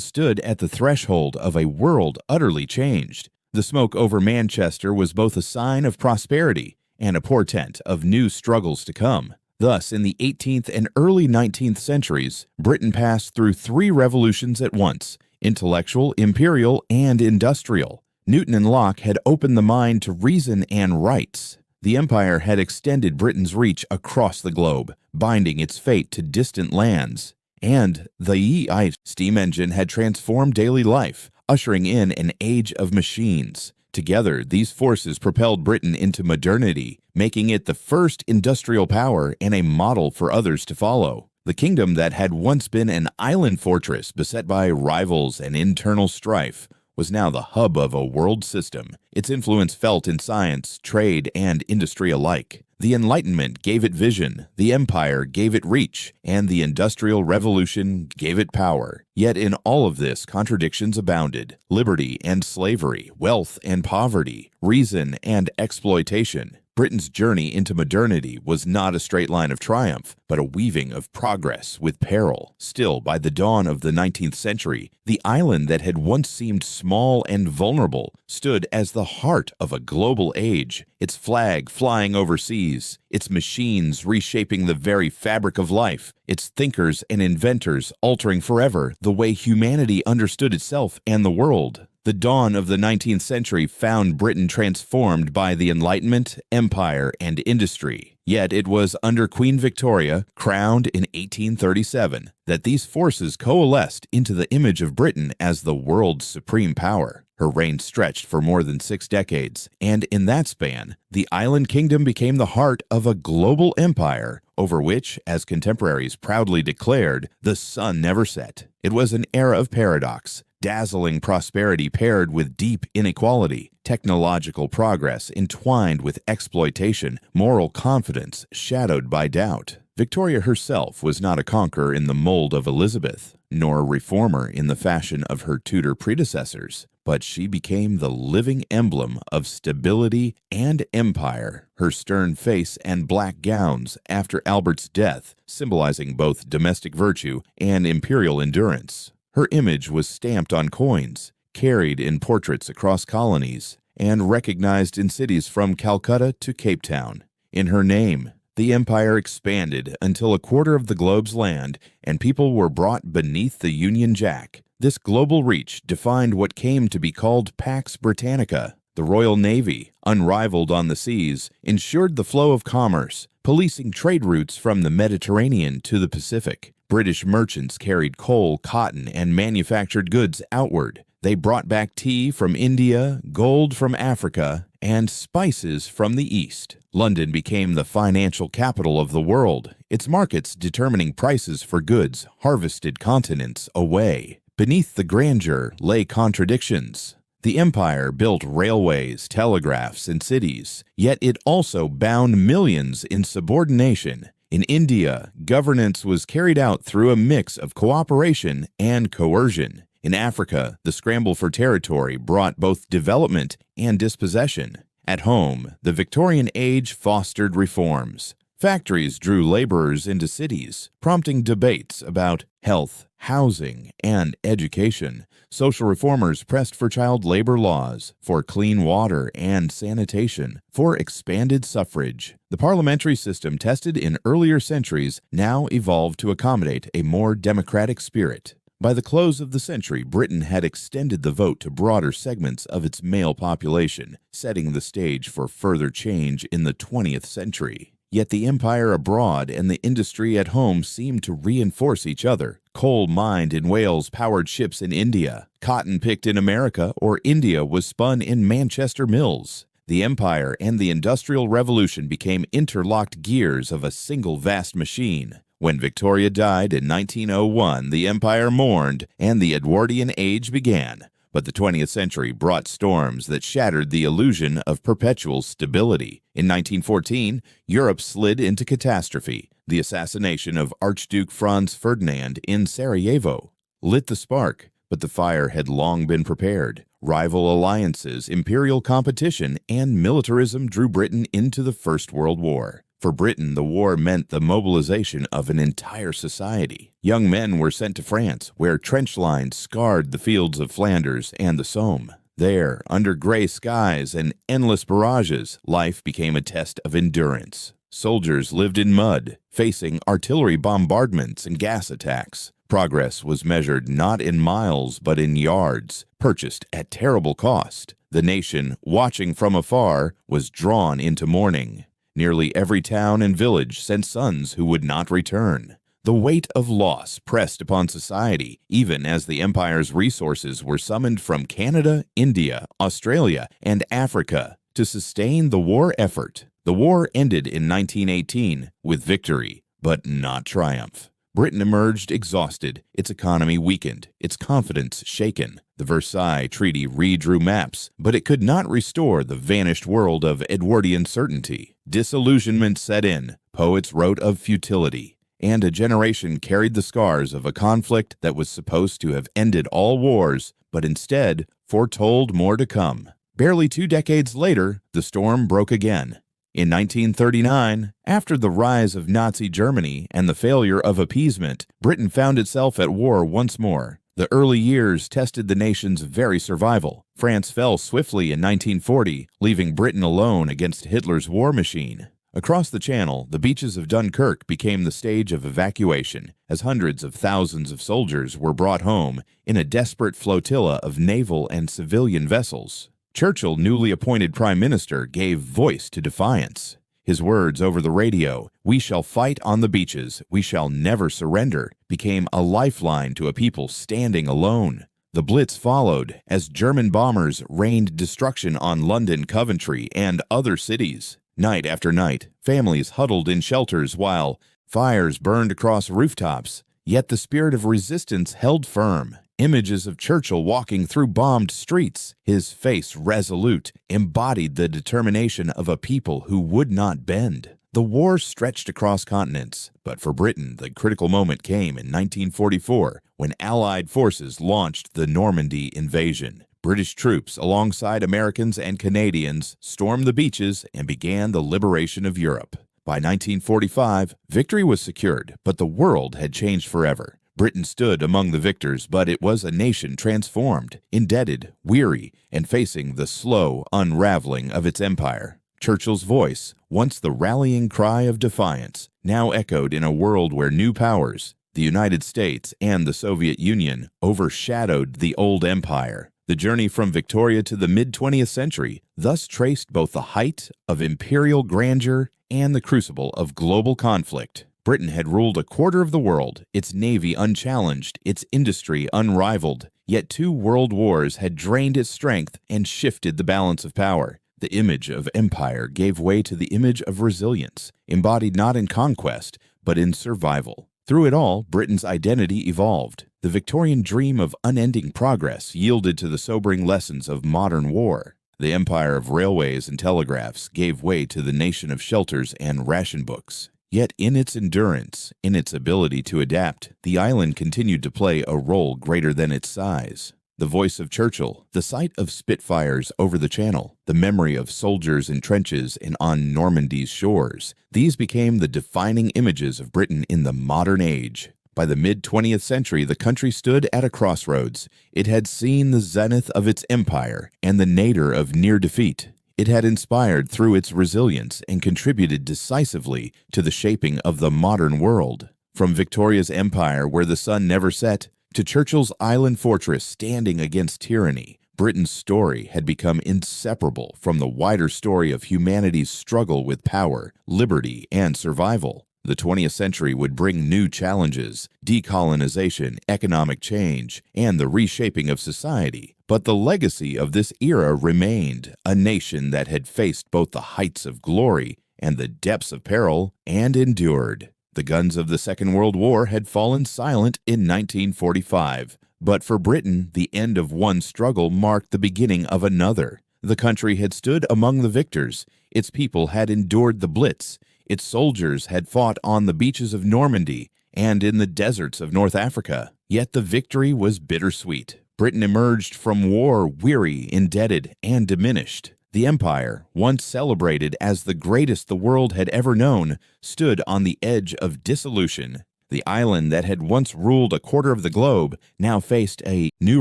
stood at the threshold of a world utterly changed. The smoke over Manchester was both a sign of prosperity and a portent of new struggles to come. Thus, in the 18th and early 19th centuries, Britain passed through 3 revolutions at once: intellectual, imperial, and industrial. Newton and Locke had opened the mind to reason and rights. The empire had extended Britain's reach across the globe, binding its fate to distant lands. And the steam engine had transformed daily life, ushering in an age of machines. Together, these forces propelled Britain into modernity, making it the first industrial power and a model for others to follow. The kingdom that had once been an island fortress beset by rivals and internal strife was now the hub of a world system, its influence felt in science, trade, and industry alike. The Enlightenment gave it vision, the Empire gave it reach, and the Industrial Revolution gave it power. Yet in all of this, contradictions abounded: liberty and slavery, wealth and poverty, reason and exploitation. Britain's journey into modernity was not a straight line of triumph, but a weaving of progress with peril. Still, by the dawn of the 19th century, the island that had once seemed small and vulnerable stood as the heart of a global age, its flag flying overseas, its machines reshaping the very fabric of life, its thinkers and inventors altering forever the way humanity understood itself and the world. The dawn of the 19th century found Britain transformed by the Enlightenment, empire, and industry. Yet it was under Queen Victoria, crowned in 1837, that these forces coalesced into the image of Britain as the world's supreme power. Her reign stretched for more than 6 decades, and in that span, the island kingdom became the heart of a global empire over which, as contemporaries proudly declared, the sun never set. It was an era of paradox, dazzling prosperity paired with deep inequality, technological progress entwined with exploitation, moral confidence shadowed by doubt. Victoria herself was not a conqueror in the mold of Elizabeth, nor a reformer in the fashion of her Tudor predecessors, but she became the living emblem of stability and empire, her stern face and black gowns after Albert's death symbolizing both domestic virtue and imperial endurance. Her image was stamped on coins, carried in portraits across colonies, and recognized in cities from Calcutta to Cape Town. In her name, the empire expanded until a quarter of the globe's land and people were brought beneath the Union Jack. This global reach defined what came to be called Pax Britannica. The Royal Navy, unrivaled on the seas, ensured the flow of commerce, policing trade routes from the Mediterranean to the Pacific. British merchants carried coal, cotton, and manufactured goods outward. They brought back tea from India, gold from Africa, and spices from the East. London became the financial capital of the world, its markets determining prices for goods harvested continents away. Beneath the grandeur lay contradictions. The empire built railways, telegraphs, and cities, yet it also bound millions in subordination. In India, governance was carried out through a mix of cooperation and coercion. In Africa, the scramble for territory brought both development and dispossession. At home, the Victorian age fostered reforms. Factories drew laborers into cities, prompting debates about health, housing, and education. Social reformers pressed for child labor laws, for clean water and sanitation, for expanded suffrage. The parliamentary system tested in earlier centuries now evolved to accommodate a more democratic spirit. By the close of the century, Britain had extended the vote to broader segments of its male population, setting the stage for further change in the 20th century. Yet the empire abroad and the industry at home seemed to reinforce each other. Coal mined in Wales powered ships in India. Cotton picked in America or India was spun in Manchester mills. The empire and the Industrial Revolution became interlocked gears of a single vast machine. When Victoria died in 1901, the empire mourned and the Edwardian age began. But the 20th century brought storms that shattered the illusion of perpetual stability. In 1914, Europe slid into catastrophe. The assassination of Archduke Franz Ferdinand in Sarajevo lit the spark, but the fire had long been prepared. Rival alliances, imperial competition, and militarism drew Britain into the First World War. For Britain, the war meant the mobilization of an entire society. Young men were sent to France, where trench lines scarred the fields of Flanders and the Somme. There, under gray skies and endless barrages, life became a test of endurance. Soldiers lived in mud, facing artillery bombardments and gas attacks. Progress was measured not in miles but in yards, purchased at terrible cost. The nation, watching from afar, was drawn into mourning. Nearly every town and village sent sons who would not return. The weight of loss pressed upon society, even as the empire's resources were summoned from Canada, India, Australia, and Africa to sustain the war effort. The war ended in 1918 with victory, but not triumph. Britain emerged exhausted, its economy weakened, its confidence shaken. The Versailles Treaty redrew maps, but it could not restore the vanished world of Edwardian certainty. Disillusionment set in, poets wrote of futility, and a generation carried the scars of a conflict that was supposed to have ended all wars, but instead foretold more to come. Barely 2 decades later, the storm broke again. In 1939, after the rise of Nazi Germany and the failure of appeasement, Britain found itself at war once more. The early years tested the nation's very survival. France fell swiftly in 1940, leaving Britain alone against Hitler's war machine. Across the Channel, the beaches of Dunkirk became the stage of evacuation, as hundreds of thousands of soldiers were brought home in a desperate flotilla of naval and civilian vessels. Churchill, newly appointed Prime Minister, gave voice to defiance. His words over the radio, "We shall fight on the beaches, we shall never surrender," became a lifeline to a people standing alone. The Blitz followed as German bombers rained destruction on London, Coventry, and other cities. Night after night, families huddled in shelters while fires burned across rooftops. Yet the spirit of resistance held firm. Images of Churchill walking through bombed streets, his face resolute, embodied the determination of a people who would not bend. The war stretched across continents, but for Britain, the critical moment came in 1944 when Allied forces launched the Normandy invasion. British troops, alongside Americans and Canadians, stormed the beaches and began the liberation of Europe. By 1945, victory was secured, but the world had changed forever. Britain stood among the victors, but it was a nation transformed, indebted, weary, and facing the slow unraveling of its empire. Churchill's voice, once the rallying cry of defiance, now echoed in a world where new powers, the United States and the Soviet Union, overshadowed the old empire. The journey from Victoria to the mid-20th century thus traced both the height of imperial grandeur and the crucible of global conflict. Britain had ruled a quarter of the world, its navy unchallenged, its industry unrivaled. Yet 2 world wars had drained its strength and shifted the balance of power. The image of empire gave way to the image of resilience, embodied not in conquest, but in survival. Through it all, Britain's identity evolved. The Victorian dream of unending progress yielded to the sobering lessons of modern war. The empire of railways and telegraphs gave way to the nation of shelters and ration books. Yet in its endurance, in its ability to adapt, the island continued to play a role greater than its size. The voice of Churchill, the sight of Spitfires over the Channel, the memory of soldiers in trenches and on Normandy's shores, these became the defining images of Britain in the modern age. By the mid-20th century, the country stood at a crossroads. It had seen the zenith of its empire and the nadir of near defeat. It had inspired through its resilience and contributed decisively to the shaping of the modern world. From Victoria's empire, where the sun never set, to Churchill's island fortress standing against tyranny, Britain's story had become inseparable from the wider story of humanity's struggle with power, liberty, and survival. The 20th century would bring new challenges, decolonization, economic change, and the reshaping of society. But the legacy of this era remained, a nation that had faced both the heights of glory and the depths of peril and endured. The guns of the Second World War had fallen silent in 1945. But for Britain, the end of one struggle marked the beginning of another. The country had stood among the victors. Its people had endured the Blitz. Its soldiers had fought on the beaches of Normandy and in the deserts of North Africa. Yet the victory was bittersweet. Britain emerged from war weary, indebted, and diminished. The empire, once celebrated as the greatest the world had ever known, stood on the edge of dissolution. The island that had once ruled a quarter of the globe now faced a new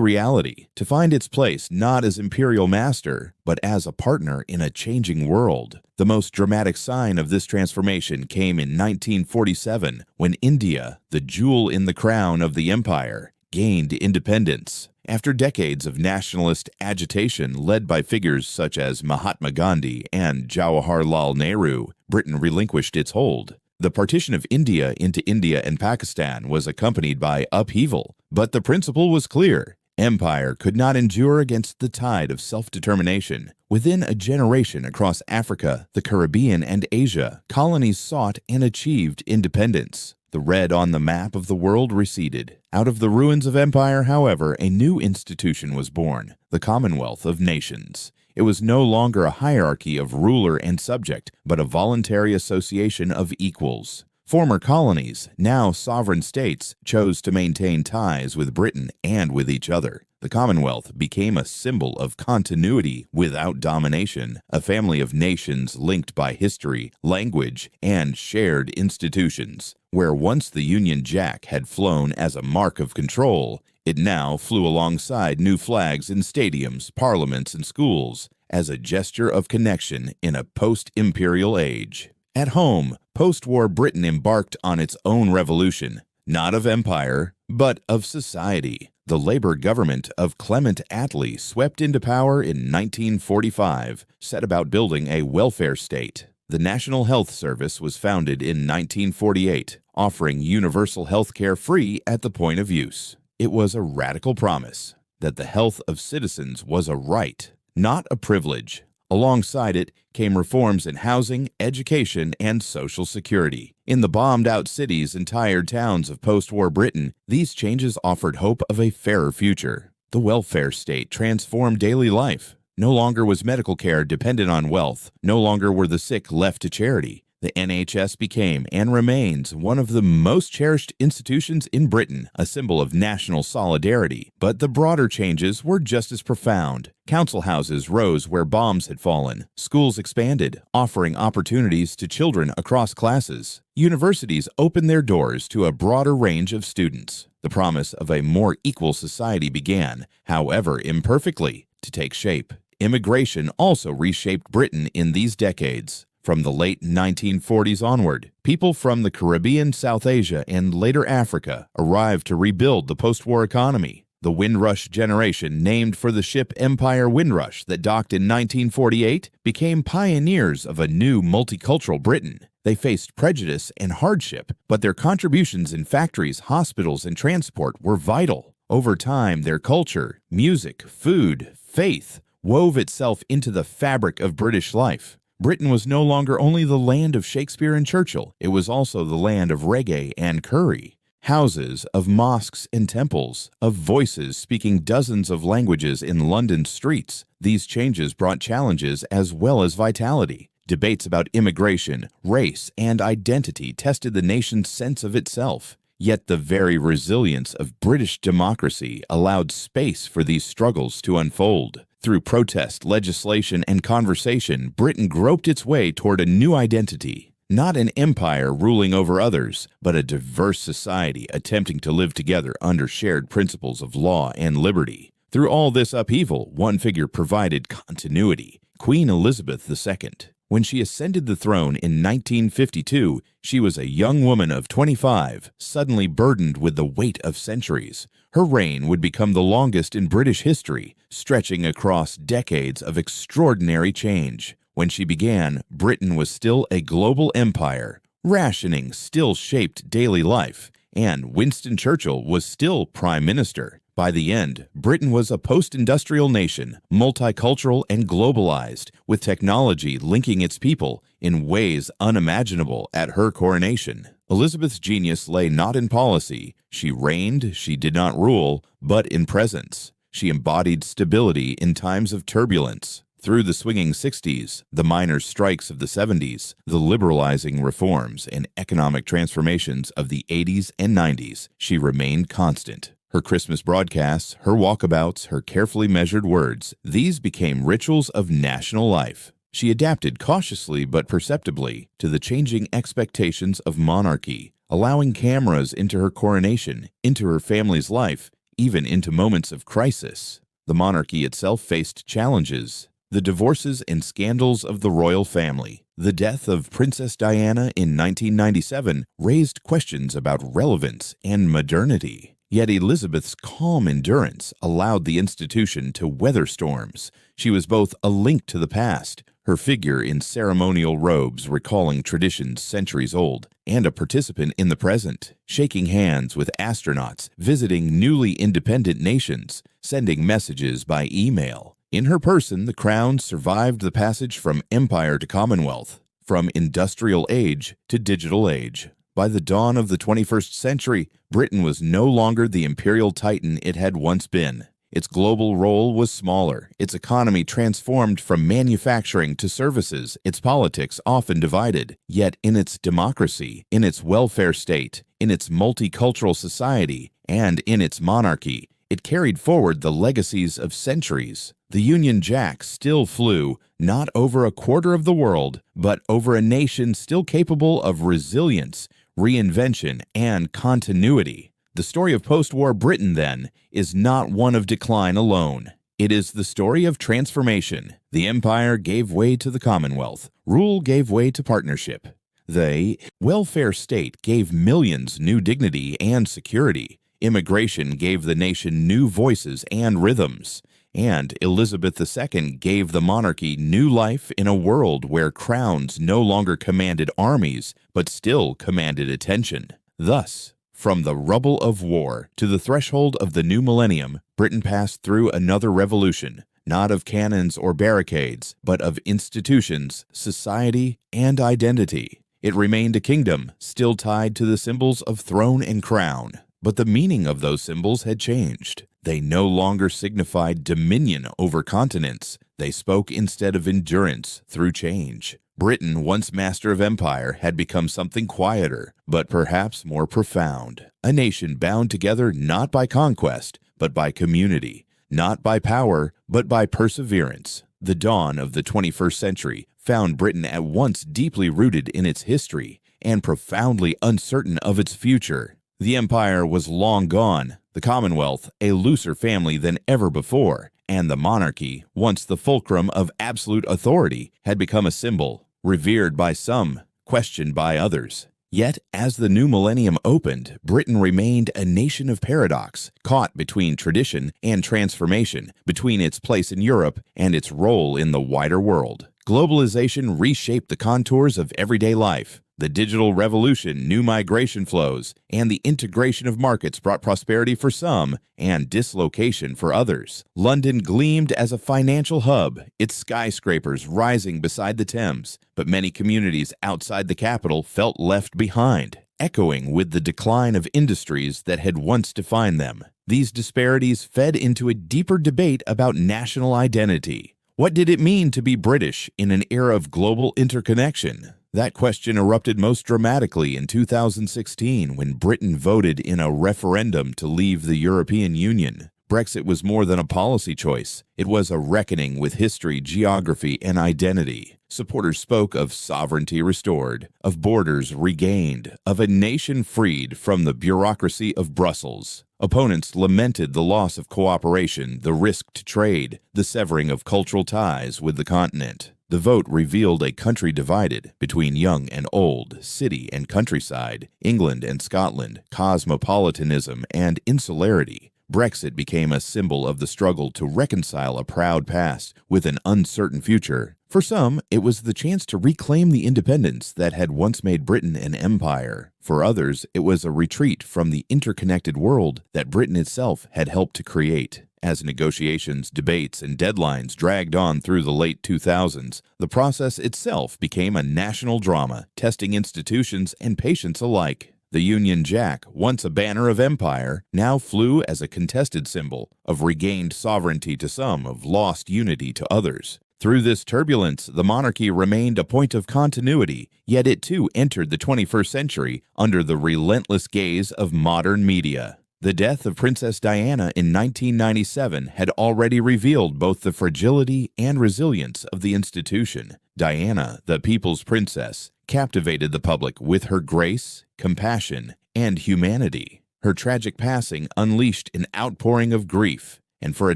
reality, to find its place not as imperial master, but as a partner in a changing world. The most dramatic sign of this transformation came in 1947, when India, the jewel in the crown of the empire, gained independence. After decades of nationalist agitation led by figures such as Mahatma Gandhi and Jawaharlal Nehru, Britain relinquished its hold. The partition of India into India and Pakistan was accompanied by upheaval, but the principle was clear. Empire could not endure against the tide of self-determination. Within a generation across Africa, the Caribbean, and Asia, colonies sought and achieved independence. The red on the map of the world receded. Out of the ruins of empire, however, a new institution was born, the Commonwealth of Nations. It was no longer a hierarchy of ruler and subject, but a voluntary association of equals. Former colonies, now sovereign states, chose to maintain ties with Britain and with each other. The Commonwealth became a symbol of continuity without domination, a family of nations linked by history, language, and shared institutions. Where once the Union Jack had flown as a mark of control, it now flew alongside new flags in stadiums, parliaments, and schools as a gesture of connection in a post-imperial age. At home, post-war Britain embarked on its own revolution, not of empire, but of society. The Labour government of Clement Attlee swept into power in 1945, set about building a welfare state. The National Health Service was founded in 1948, offering universal health care free at the point of use. It was a radical promise that the health of citizens was a right, not a privilege. Alongside it came reforms in housing, education, and social security. In the bombed-out cities and tired towns of post-war Britain, these changes offered hope of a fairer future. The welfare state transformed daily life. No longer was medical care dependent on wealth. No longer were the sick left to charity. The NHS became and remains one of the most cherished institutions in Britain, a symbol of national solidarity. But the broader changes were just as profound. Council houses rose where bombs had fallen. Schools expanded, offering opportunities to children across classes. Universities opened their doors to a broader range of students. The promise of a more equal society began, however imperfectly, to take shape. Immigration also reshaped Britain in these decades. From the late 1940s onward, people from the Caribbean, South Asia, and later Africa arrived to rebuild the post-war economy. The Windrush generation, named for the ship Empire Windrush that docked in 1948, became pioneers of a new multicultural Britain. They faced prejudice and hardship, but their contributions in factories, hospitals, and transport were vital. Over time, their culture, music, food, faith wove itself into the fabric of British life. Britain was no longer only the land of Shakespeare and Churchill, it was also the land of reggae and curry. Houses, of mosques and temples, of voices speaking dozens of languages in London's streets. These changes brought challenges as well as vitality. Debates about immigration, race, and identity tested the nation's sense of itself. Yet the very resilience of British democracy allowed space for these struggles to unfold. Through protest, legislation, and conversation, Britain groped its way toward a new identity. Not an empire ruling over others, but a diverse society attempting to live together under shared principles of law and liberty. Through all this upheaval, one figure provided continuity: Queen Elizabeth II. When she ascended the throne in 1952, she was a young woman of 25, suddenly burdened with the weight of centuries. Her reign would become the longest in British history, stretching across decades of extraordinary change. When she began, Britain was still a global empire. Rationing still shaped daily life, and Winston Churchill was still Prime Minister. By the end, Britain was a post-industrial nation, multicultural and globalized, with technology linking its people in ways unimaginable at her coronation. Elizabeth's genius lay not in policy. She reigned, she did not rule, but in presence. She embodied stability in times of turbulence. Through the swinging 60s, the minor strikes of the 70s, the liberalizing reforms and economic transformations of the 80s and 90s, she remained constant. Her Christmas broadcasts, her walkabouts, her carefully measured words, these became rituals of national life. She adapted cautiously but perceptibly to the changing expectations of monarchy, allowing cameras into her coronation, into her family's life, even into moments of crisis. The monarchy itself faced challenges. The divorces and scandals of the royal family. The death of Princess Diana in 1997 raised questions about relevance and modernity. Yet Elizabeth's calm endurance allowed the institution to weather storms. She was both a link to the past, her figure in ceremonial robes recalling traditions centuries old, and a participant in the present, shaking hands with astronauts, visiting newly independent nations, sending messages by email. In her person, the crown survived the passage from empire to commonwealth, from industrial age to digital age. By the dawn of the 21st century, Britain was no longer the imperial titan it had once been. Its global role was smaller, its economy transformed from manufacturing to services, its politics often divided. Yet in its democracy, in its welfare state, in its multicultural society, and in its monarchy, it carried forward the legacies of centuries. The Union Jack still flew, not over a quarter of the world, but over a nation still capable of resilience, reinvention, and continuity. The story of post-war Britain, then, is not one of decline alone. It is the story of transformation. The empire gave way to the Commonwealth. Rule gave way to partnership. The welfare state gave millions new dignity and security. Immigration gave the nation new voices and rhythms. And Elizabeth II gave the monarchy new life in a world where crowns no longer commanded armies, but still commanded attention. Thus, from the rubble of war to the threshold of the new millennium, Britain passed through another revolution, not of cannons or barricades, but of institutions, society, and identity. It remained a kingdom, still tied to the symbols of throne and crown. But the meaning of those symbols had changed. They no longer signified dominion over continents. They spoke instead of endurance through change. Britain, once master of empire, had become something quieter, but perhaps more profound. A nation bound together not by conquest, but by community. Not by power, but by perseverance. The dawn of the 21st century found Britain at once deeply rooted in its history and profoundly uncertain of its future. The empire was long gone, the Commonwealth a looser family than ever before, and the monarchy, once the fulcrum of absolute authority, had become a symbol, revered by some, questioned by others. Yet, as the new millennium opened, Britain remained a nation of paradox, caught between tradition and transformation, between its place in Europe and its role in the wider world. Globalization reshaped the contours of everyday life. The digital revolution, new migration flows, and the integration of markets brought prosperity for some and dislocation for others. London gleamed as a financial hub, its skyscrapers rising beside the Thames, but many communities outside the capital felt left behind, echoing with the decline of industries that had once defined them. These disparities fed into a deeper debate about national identity. What did it mean to be British in an era of global interconnection? That question erupted most dramatically in 2016 when Britain voted in a referendum to leave the European Union. Brexit was more than a policy choice. It was a reckoning with history, geography, and identity. Supporters spoke of sovereignty restored, of borders regained, of a nation freed from the bureaucracy of Brussels. Opponents lamented the loss of cooperation, the risk to trade, the severing of cultural ties with the continent. The vote revealed a country divided between young and old, city and countryside, England and Scotland, cosmopolitanism and insularity. Brexit became a symbol of the struggle to reconcile a proud past with an uncertain future. For some, it was the chance to reclaim the independence that had once made Britain an empire. For others, it was a retreat from the interconnected world that Britain itself had helped to create. As negotiations, debates, and deadlines dragged on through the late 2000s, the process itself became a national drama, testing institutions and patience alike. The Union Jack, once a banner of empire, now flew as a contested symbol of regained sovereignty to some, of lost unity to others. Through this turbulence, the monarchy remained a point of continuity, yet it too entered the 21st century under the relentless gaze of modern media. The death of Princess Diana in 1997 had already revealed both the fragility and resilience of the institution. Diana, the people's princess, captivated the public with her grace, compassion, and humanity. Her tragic passing unleashed an outpouring of grief, and for a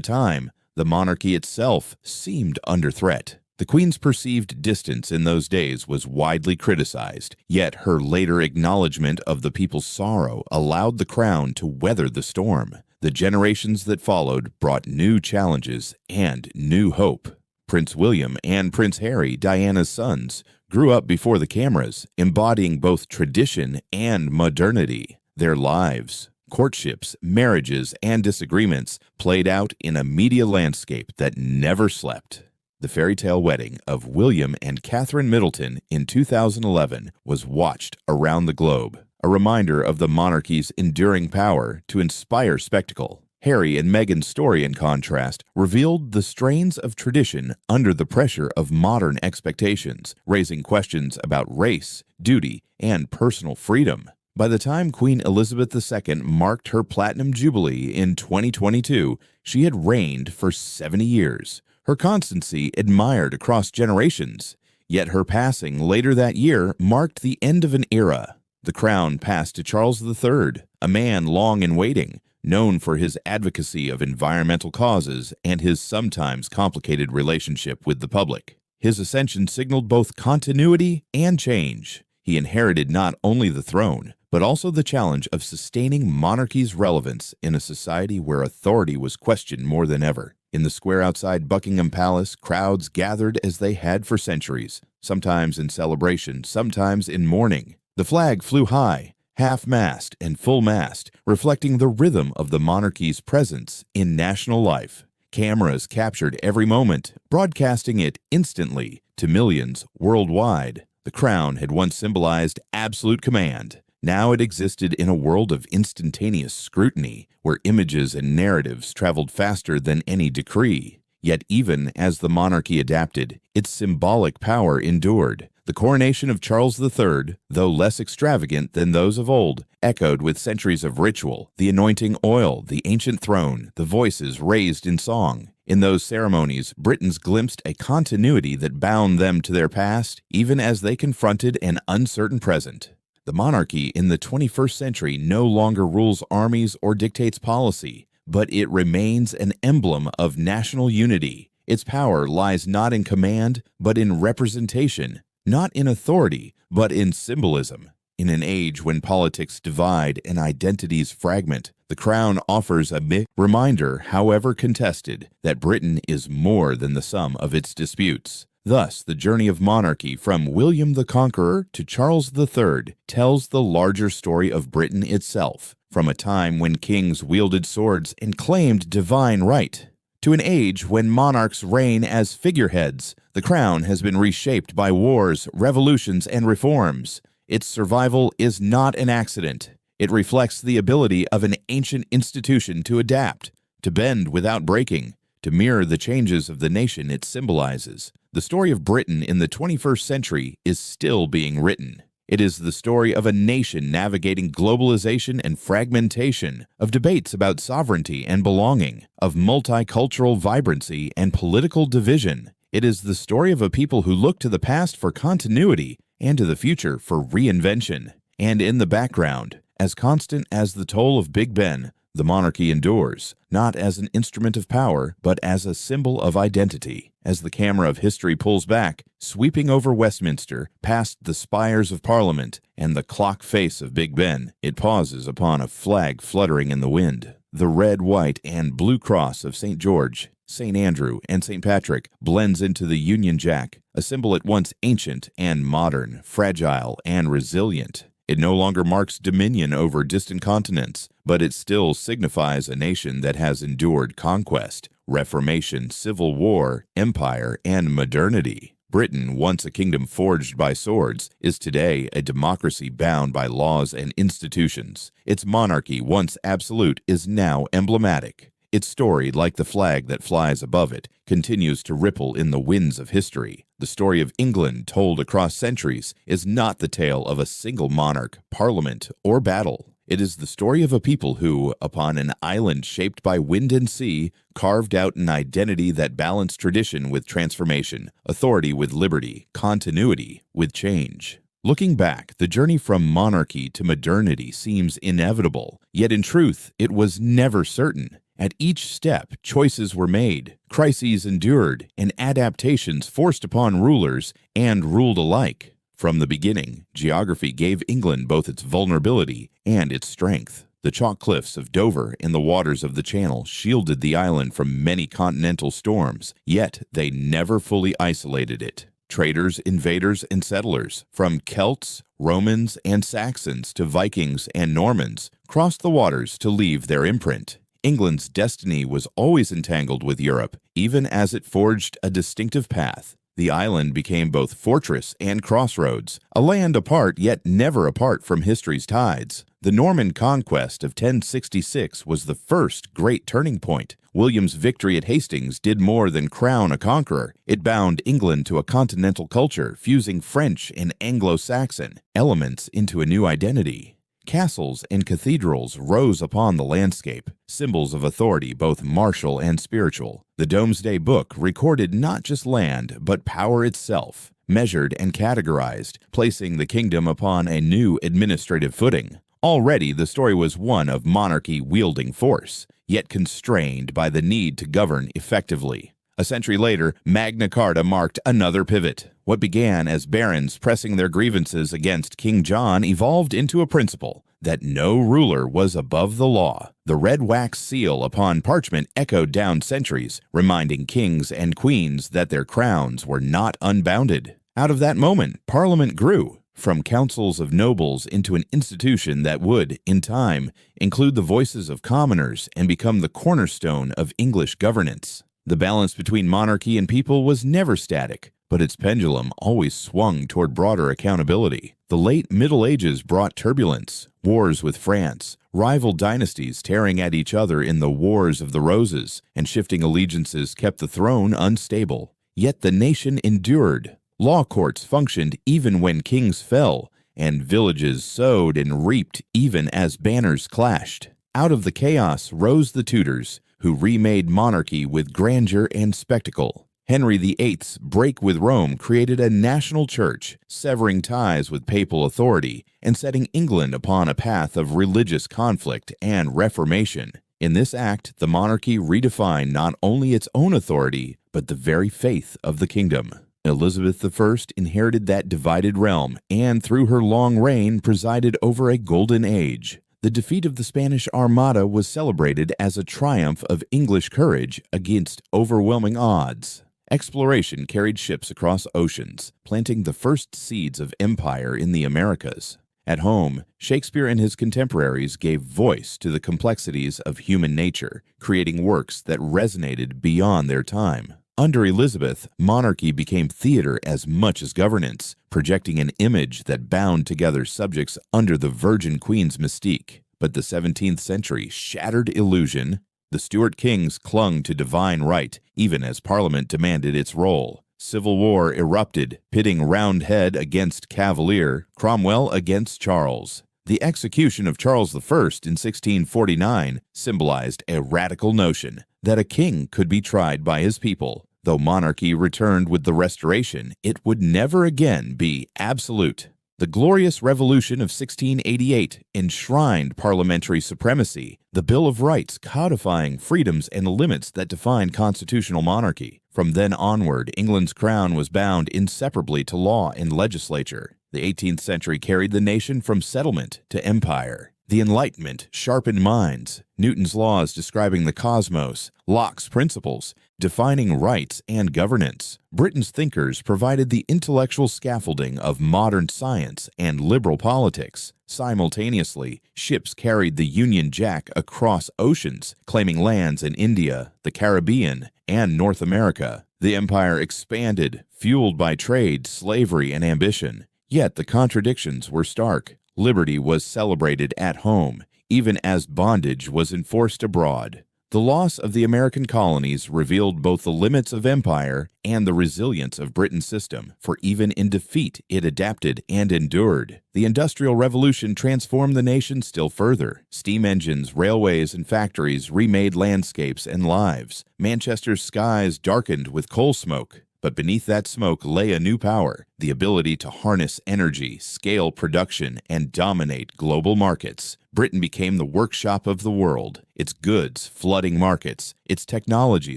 time, the monarchy itself seemed under threat. The Queen's perceived distance in those days was widely criticized, yet her later acknowledgement of the people's sorrow allowed the crown to weather the storm. The generations that followed brought new challenges and new hope. Prince William and Prince Harry, Diana's sons, grew up before the cameras, embodying both tradition and modernity. Their lives, courtships, marriages, and disagreements played out in a media landscape that never slept. The fairy tale wedding of William and Catherine Middleton in 2011 was watched around the globe. a reminder of the monarchy's enduring power to inspire spectacle. Harry and Meghan's story, in contrast, revealed the strains of tradition under the pressure of modern expectations, raising questions about race, duty, and personal freedom. By the time Queen Elizabeth II marked her Platinum Jubilee in 2022, she had reigned for 70 years, her constancy admired across generations. Yet her passing later that year marked the end of an era. The crown passed to Charles III, a man long in waiting, known for his advocacy of environmental causes and his sometimes complicated relationship with the public. His ascension signaled both continuity and change. He inherited not only the throne, but also the challenge of sustaining monarchy's relevance in a society where authority was questioned more than ever. In the square outside Buckingham Palace, crowds gathered as they had for centuries, sometimes in celebration, sometimes in mourning. The flag flew high, half-mast and full-mast, reflecting the rhythm of the monarchy's presence in national life. Cameras captured every moment, broadcasting it instantly to millions worldwide. The crown had once symbolized absolute command. Now it existed in a world of instantaneous scrutiny, where images and narratives traveled faster than any decree. Yet even as the monarchy adapted, its symbolic power endured. The coronation of Charles III, though less extravagant than those of old, echoed with centuries of ritual, the anointing oil, the ancient throne, the voices raised in song. In those ceremonies, Britons glimpsed a continuity that bound them to their past, even as they confronted an uncertain present. The monarchy in the 21st century no longer rules armies or dictates policy, but it remains an emblem of national unity. Its power lies not in command, but in representation, not in authority, but in symbolism. In an age when politics divide and identities fragment, the crown offers a reminder, however contested, that Britain is more than the sum of its disputes. Thus, the journey of monarchy from William the Conqueror to Charles III tells the larger story of Britain itself, from a time when kings wielded swords and claimed divine right, to an age when monarchs reign as figureheads. The crown has been reshaped by wars, revolutions, and reforms. Its survival is not an accident. It reflects the ability of an ancient institution to adapt, to bend without breaking, to mirror the changes of the nation it symbolizes. The story of Britain in the 21st century is still being written. It is the story of a nation navigating globalization and fragmentation, of debates about sovereignty and belonging, of multicultural vibrancy and political division. It is the story of a people who look to the past for continuity and to the future for reinvention. And in the background, as constant as the toll of Big Ben, the monarchy endures, not as an instrument of power, but as a symbol of identity. As the camera of history pulls back, sweeping over Westminster, past the spires of Parliament and the clock face of Big Ben, it pauses upon a flag fluttering in the wind. The red, white, and blue cross of St. George, St. Andrew, and St. Patrick blends into the Union Jack, a symbol at once ancient and modern, fragile and resilient. It no longer marks dominion over distant continents, but it still signifies a nation that has endured conquest, reformation, civil war, empire, and modernity. Britain, once a kingdom forged by swords, is today a democracy bound by laws and institutions. Its monarchy, once absolute, is now emblematic. Its story, like the flag that flies above it, continues to ripple in the winds of history. The story of England, told across centuries, is not the tale of a single monarch, parliament, or battle. It is the story of a people who, upon an island shaped by wind and sea, carved out an identity that balanced tradition with transformation, authority with liberty, continuity with change. Looking back, the journey from monarchy to modernity seems inevitable, yet in truth, it was never certain. At each step, choices were made, crises endured, and adaptations forced upon rulers and ruled alike. From the beginning, geography gave England both its vulnerability and its strength. The chalk cliffs of Dover and the waters of the Channel shielded the island from many continental storms, yet they never fully isolated it. Traders, invaders, and settlers, from Celts, Romans, and Saxons to Vikings and Normans, crossed the waters to leave their imprint. England's destiny was always entangled with Europe, even as it forged a distinctive path. The island became both fortress and crossroads, a land apart yet never apart from history's tides. The Norman Conquest of 1066 was the first great turning point. William's victory at Hastings did more than crown a conqueror. It bound England to a continental culture, fusing French and Anglo-Saxon elements into a new identity. Castles and cathedrals rose upon the landscape, symbols of authority both martial and spiritual. The Domesday Book recorded not just land, but power itself, measured and categorized, placing the kingdom upon a new administrative footing. Already the story was one of monarchy wielding force, yet constrained by the need to govern effectively. A century later, Magna Carta marked another pivot. What began as barons pressing their grievances against King John evolved into a principle that no ruler was above the law. The red wax seal upon parchment echoed down centuries, reminding kings and queens that their crowns were not unbounded. Out of that moment, Parliament grew, from councils of nobles into an institution that would, in time, include the voices of commoners and become the cornerstone of English governance. The balance between monarchy and people was never static, but its pendulum always swung toward broader accountability. The late Middle Ages brought turbulence, wars with France, rival dynasties tearing at each other in the Wars of the Roses, and shifting allegiances kept the throne unstable. Yet the nation endured. Law courts functioned even when kings fell, and villages sowed and reaped even as banners clashed. Out of the chaos rose the Tudors, who remade monarchy with grandeur and spectacle. Henry VIII's break with Rome created a national church, severing ties with papal authority and setting England upon a path of religious conflict and reformation. In this act, the monarchy redefined not only its own authority, but the very faith of the kingdom. Elizabeth I inherited that divided realm and, through her long reign, presided over a golden age. The defeat of the Spanish Armada was celebrated as a triumph of English courage against overwhelming odds. Exploration carried ships across oceans, planting the first seeds of empire in the Americas. At home, Shakespeare and his contemporaries gave voice to the complexities of human nature, creating works that resonated beyond their time. Under Elizabeth, monarchy became theater as much as governance, projecting an image that bound together subjects under the Virgin Queen's mystique. But the 17th century shattered illusion. The Stuart kings clung to divine right, even as Parliament demanded its role. Civil war erupted, pitting Roundhead against Cavalier, Cromwell against Charles. The execution of Charles I in 1649 symbolized a radical notion that a king could be tried by his people. Though monarchy returned with the Restoration, it would never again be absolute. The Glorious Revolution of 1688 enshrined parliamentary supremacy, the Bill of Rights codifying freedoms and limits that defined constitutional monarchy. From then onward, England's crown was bound inseparably to law and legislature. The 18th century carried the nation from settlement to empire. The Enlightenment sharpened minds, Newton's laws describing the cosmos, Locke's principles, defining rights and governance. Britain's thinkers provided the intellectual scaffolding of modern science and liberal politics. Simultaneously, ships carried the Union Jack across oceans, claiming lands in India, the Caribbean, and North America. The empire expanded, fueled by trade, slavery, and ambition. Yet the contradictions were stark. Liberty was celebrated at home, even as bondage was enforced abroad. The loss of the American colonies revealed both the limits of empire and the resilience of Britain's system, for even in defeat it adapted and endured. The Industrial Revolution transformed the nation still further. Steam engines, railways, and factories remade landscapes and lives. Manchester's skies darkened with coal smoke. But beneath that smoke lay a new power, the ability to harness energy, scale production, and dominate global markets. Britain became the workshop of the world, its goods flooding markets, its technology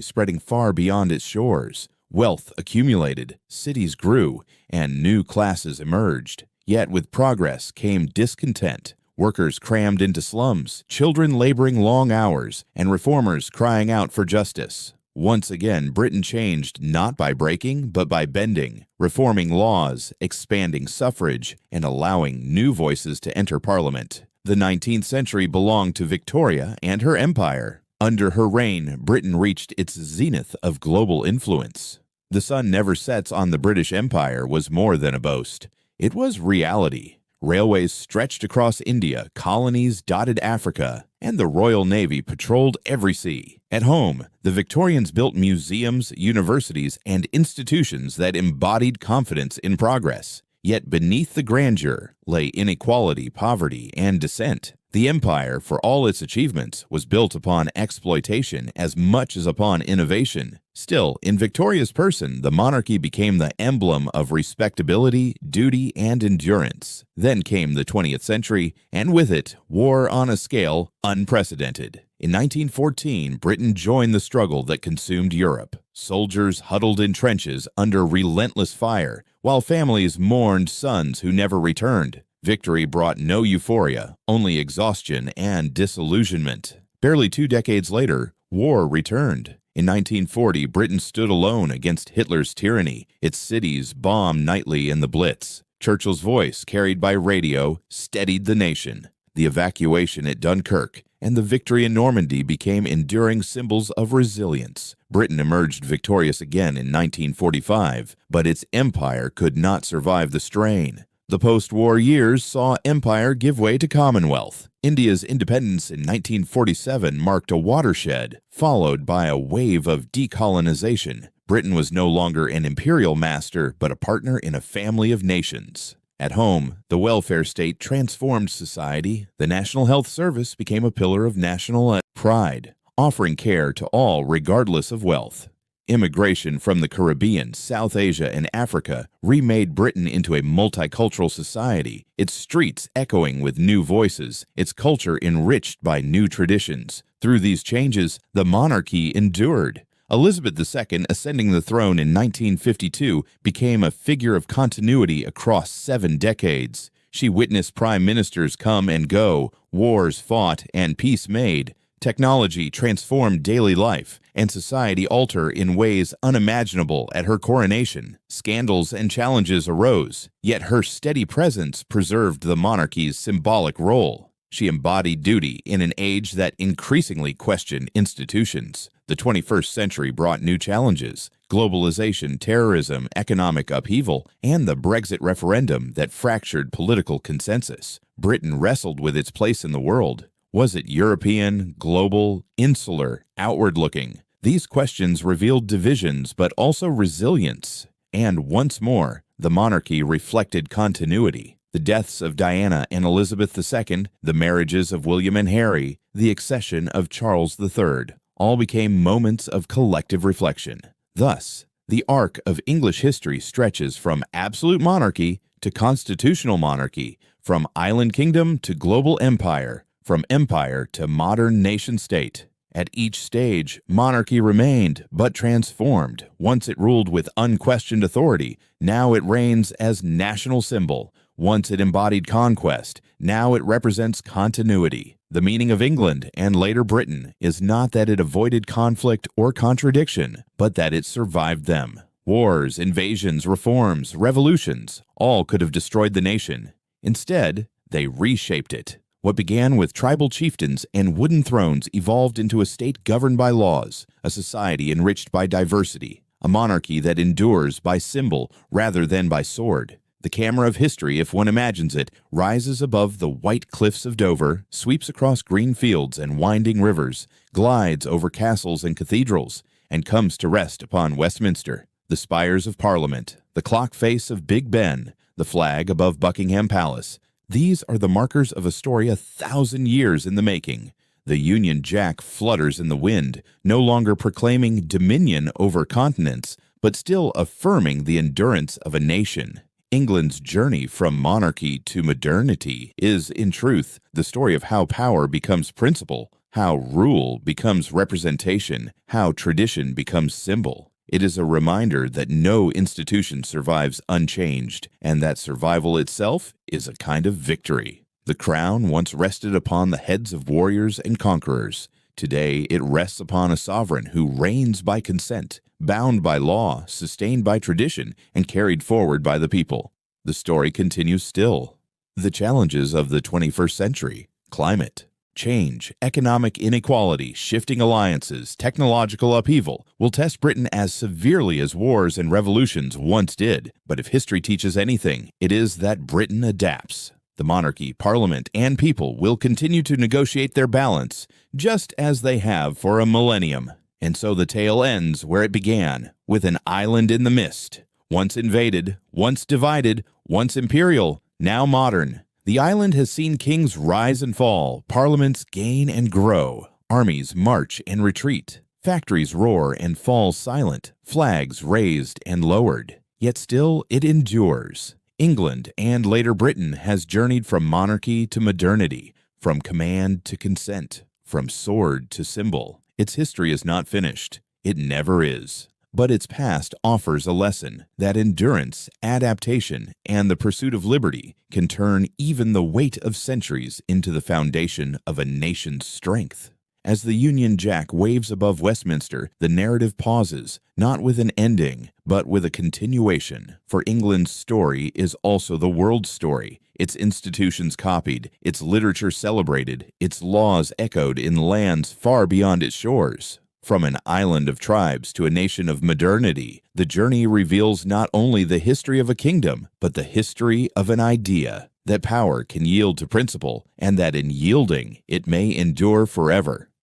spreading far beyond its shores. Wealth accumulated, cities grew, and new classes emerged. Yet with progress came discontent. Workers crammed into slums, children laboring long hours, and reformers crying out for justice. Once again, Britain changed not by breaking, but by bending, reforming laws, expanding suffrage, and allowing new voices to enter Parliament. The 19th century belonged to Victoria and her empire. Under her reign, Britain reached its zenith of global influence. The sun never sets on the British Empire was more than a boast. It was reality. Railways stretched across India, colonies dotted Africa, and the Royal Navy patrolled every sea. At home, the Victorians built museums, universities, and institutions that embodied confidence in progress. Yet beneath the grandeur lay inequality, poverty, and dissent. The empire, for all its achievements, was built upon exploitation as much as upon innovation. Still, in Victoria's person, the monarchy became the emblem of respectability, duty, and endurance. Then came the 20th century, and with it, war on a scale unprecedented. In 1914, Britain joined the struggle that consumed Europe. Soldiers huddled in trenches under relentless fire, while families mourned sons who never returned. Victory brought no euphoria, only exhaustion and disillusionment. Barely 2 decades later, war returned. In 1940, Britain stood alone against Hitler's tyranny, its cities bombed nightly in the Blitz. Churchill's voice, carried by radio, steadied the nation. The evacuation at Dunkirk and the victory in Normandy became enduring symbols of resilience. Britain emerged victorious again in 1945, but its empire could not survive the strain. The post-war years saw empire give way to commonwealth. India's independence in 1947 marked a watershed, followed by a wave of decolonization. Britain was no longer an imperial master, but a partner in a family of nations. At home, the welfare state transformed society. The National Health Service became a pillar of national pride, offering care to all regardless of wealth. Immigration from the Caribbean, South Asia, and Africa remade Britain into a multicultural society, its streets echoing with new voices, its culture enriched by new traditions. Through these changes, the monarchy endured. Elizabeth II, ascending the throne in 1952, became a figure of continuity across 7 decades. She witnessed prime ministers come and go, wars fought, and peace made. Technology transformed daily life, and society alter in ways unimaginable at her coronation. Scandals and challenges arose, yet her steady presence preserved the monarchy's symbolic role. She embodied duty in an age that increasingly questioned institutions. The 21st century brought new challenges: globalization, terrorism, economic upheaval, and the Brexit referendum that fractured political consensus. Britain wrestled with its place in the world. Was it European, global, insular, outward-looking? These questions revealed divisions but also resilience. And once more, the monarchy reflected continuity. The deaths of Diana and Elizabeth II, the marriages of William and Harry, the accession of Charles III, all became moments of collective reflection. Thus, the arc of English history stretches from absolute monarchy to constitutional monarchy, from island kingdom to global empire, from empire to modern nation-state. At each stage, monarchy remained, but transformed. Once it ruled with unquestioned authority, now it reigns as national symbol. Once it embodied conquest, now it represents continuity. The meaning of England, and later Britain, is not that it avoided conflict or contradiction, but that it survived them. Wars, invasions, reforms, revolutions, all could have destroyed the nation. Instead, they reshaped it. What began with tribal chieftains and wooden thrones evolved into a state governed by laws, a society enriched by diversity, a monarchy that endures by symbol rather than by sword. The camera of history, if one imagines it, rises above the white cliffs of Dover, sweeps across green fields and winding rivers, glides over castles and cathedrals, and comes to rest upon Westminster. The spires of Parliament, the clock face of Big Ben, the flag above Buckingham Palace. These are the markers of a story 1,000 years in the making. The Union Jack flutters in the wind, no longer proclaiming dominion over continents, but still affirming the endurance of a nation. England's journey from monarchy to modernity is, in truth, the story of how power becomes principle, how rule becomes representation, how tradition becomes symbol. It is a reminder that no institution survives unchanged, and that survival itself is a kind of victory. The crown once rested upon the heads of warriors and conquerors. Today it rests upon a sovereign who reigns by consent, bound by law, sustained by tradition, and carried forward by the people. The story continues still. The challenges of the 21st century: climate, Change, economic inequality, shifting alliances, technological upheaval will test Britain as severely as wars and revolutions once did. But if history teaches anything, it is that Britain adapts. The monarchy, parliament, and people will continue to negotiate their balance, just as they have for a millennium. And so the tale ends where it began, with an island in the mist. Once invaded, once divided, once imperial, now modern. The island has seen kings rise and fall, parliaments gain and grow, armies march and retreat, factories roar and fall silent, flags raised and lowered. Yet still it endures. England, and later Britain, has journeyed from monarchy to modernity, from command to consent, from sword to symbol. Its history is not finished. It never is. But its past offers a lesson that endurance, adaptation, and the pursuit of liberty can turn even the weight of centuries into the foundation of a nation's strength. As the Union Jack waves above Westminster, the narrative pauses, not with an ending, but with a continuation. For England's story is also the world's story, its institutions copied, its literature celebrated, its laws echoed in lands far beyond its shores. From an island of tribes to a nation of modernity, the journey reveals not only the history of a kingdom, but the history of an idea, that power can yield to principle, and that in yielding, it may endure forever.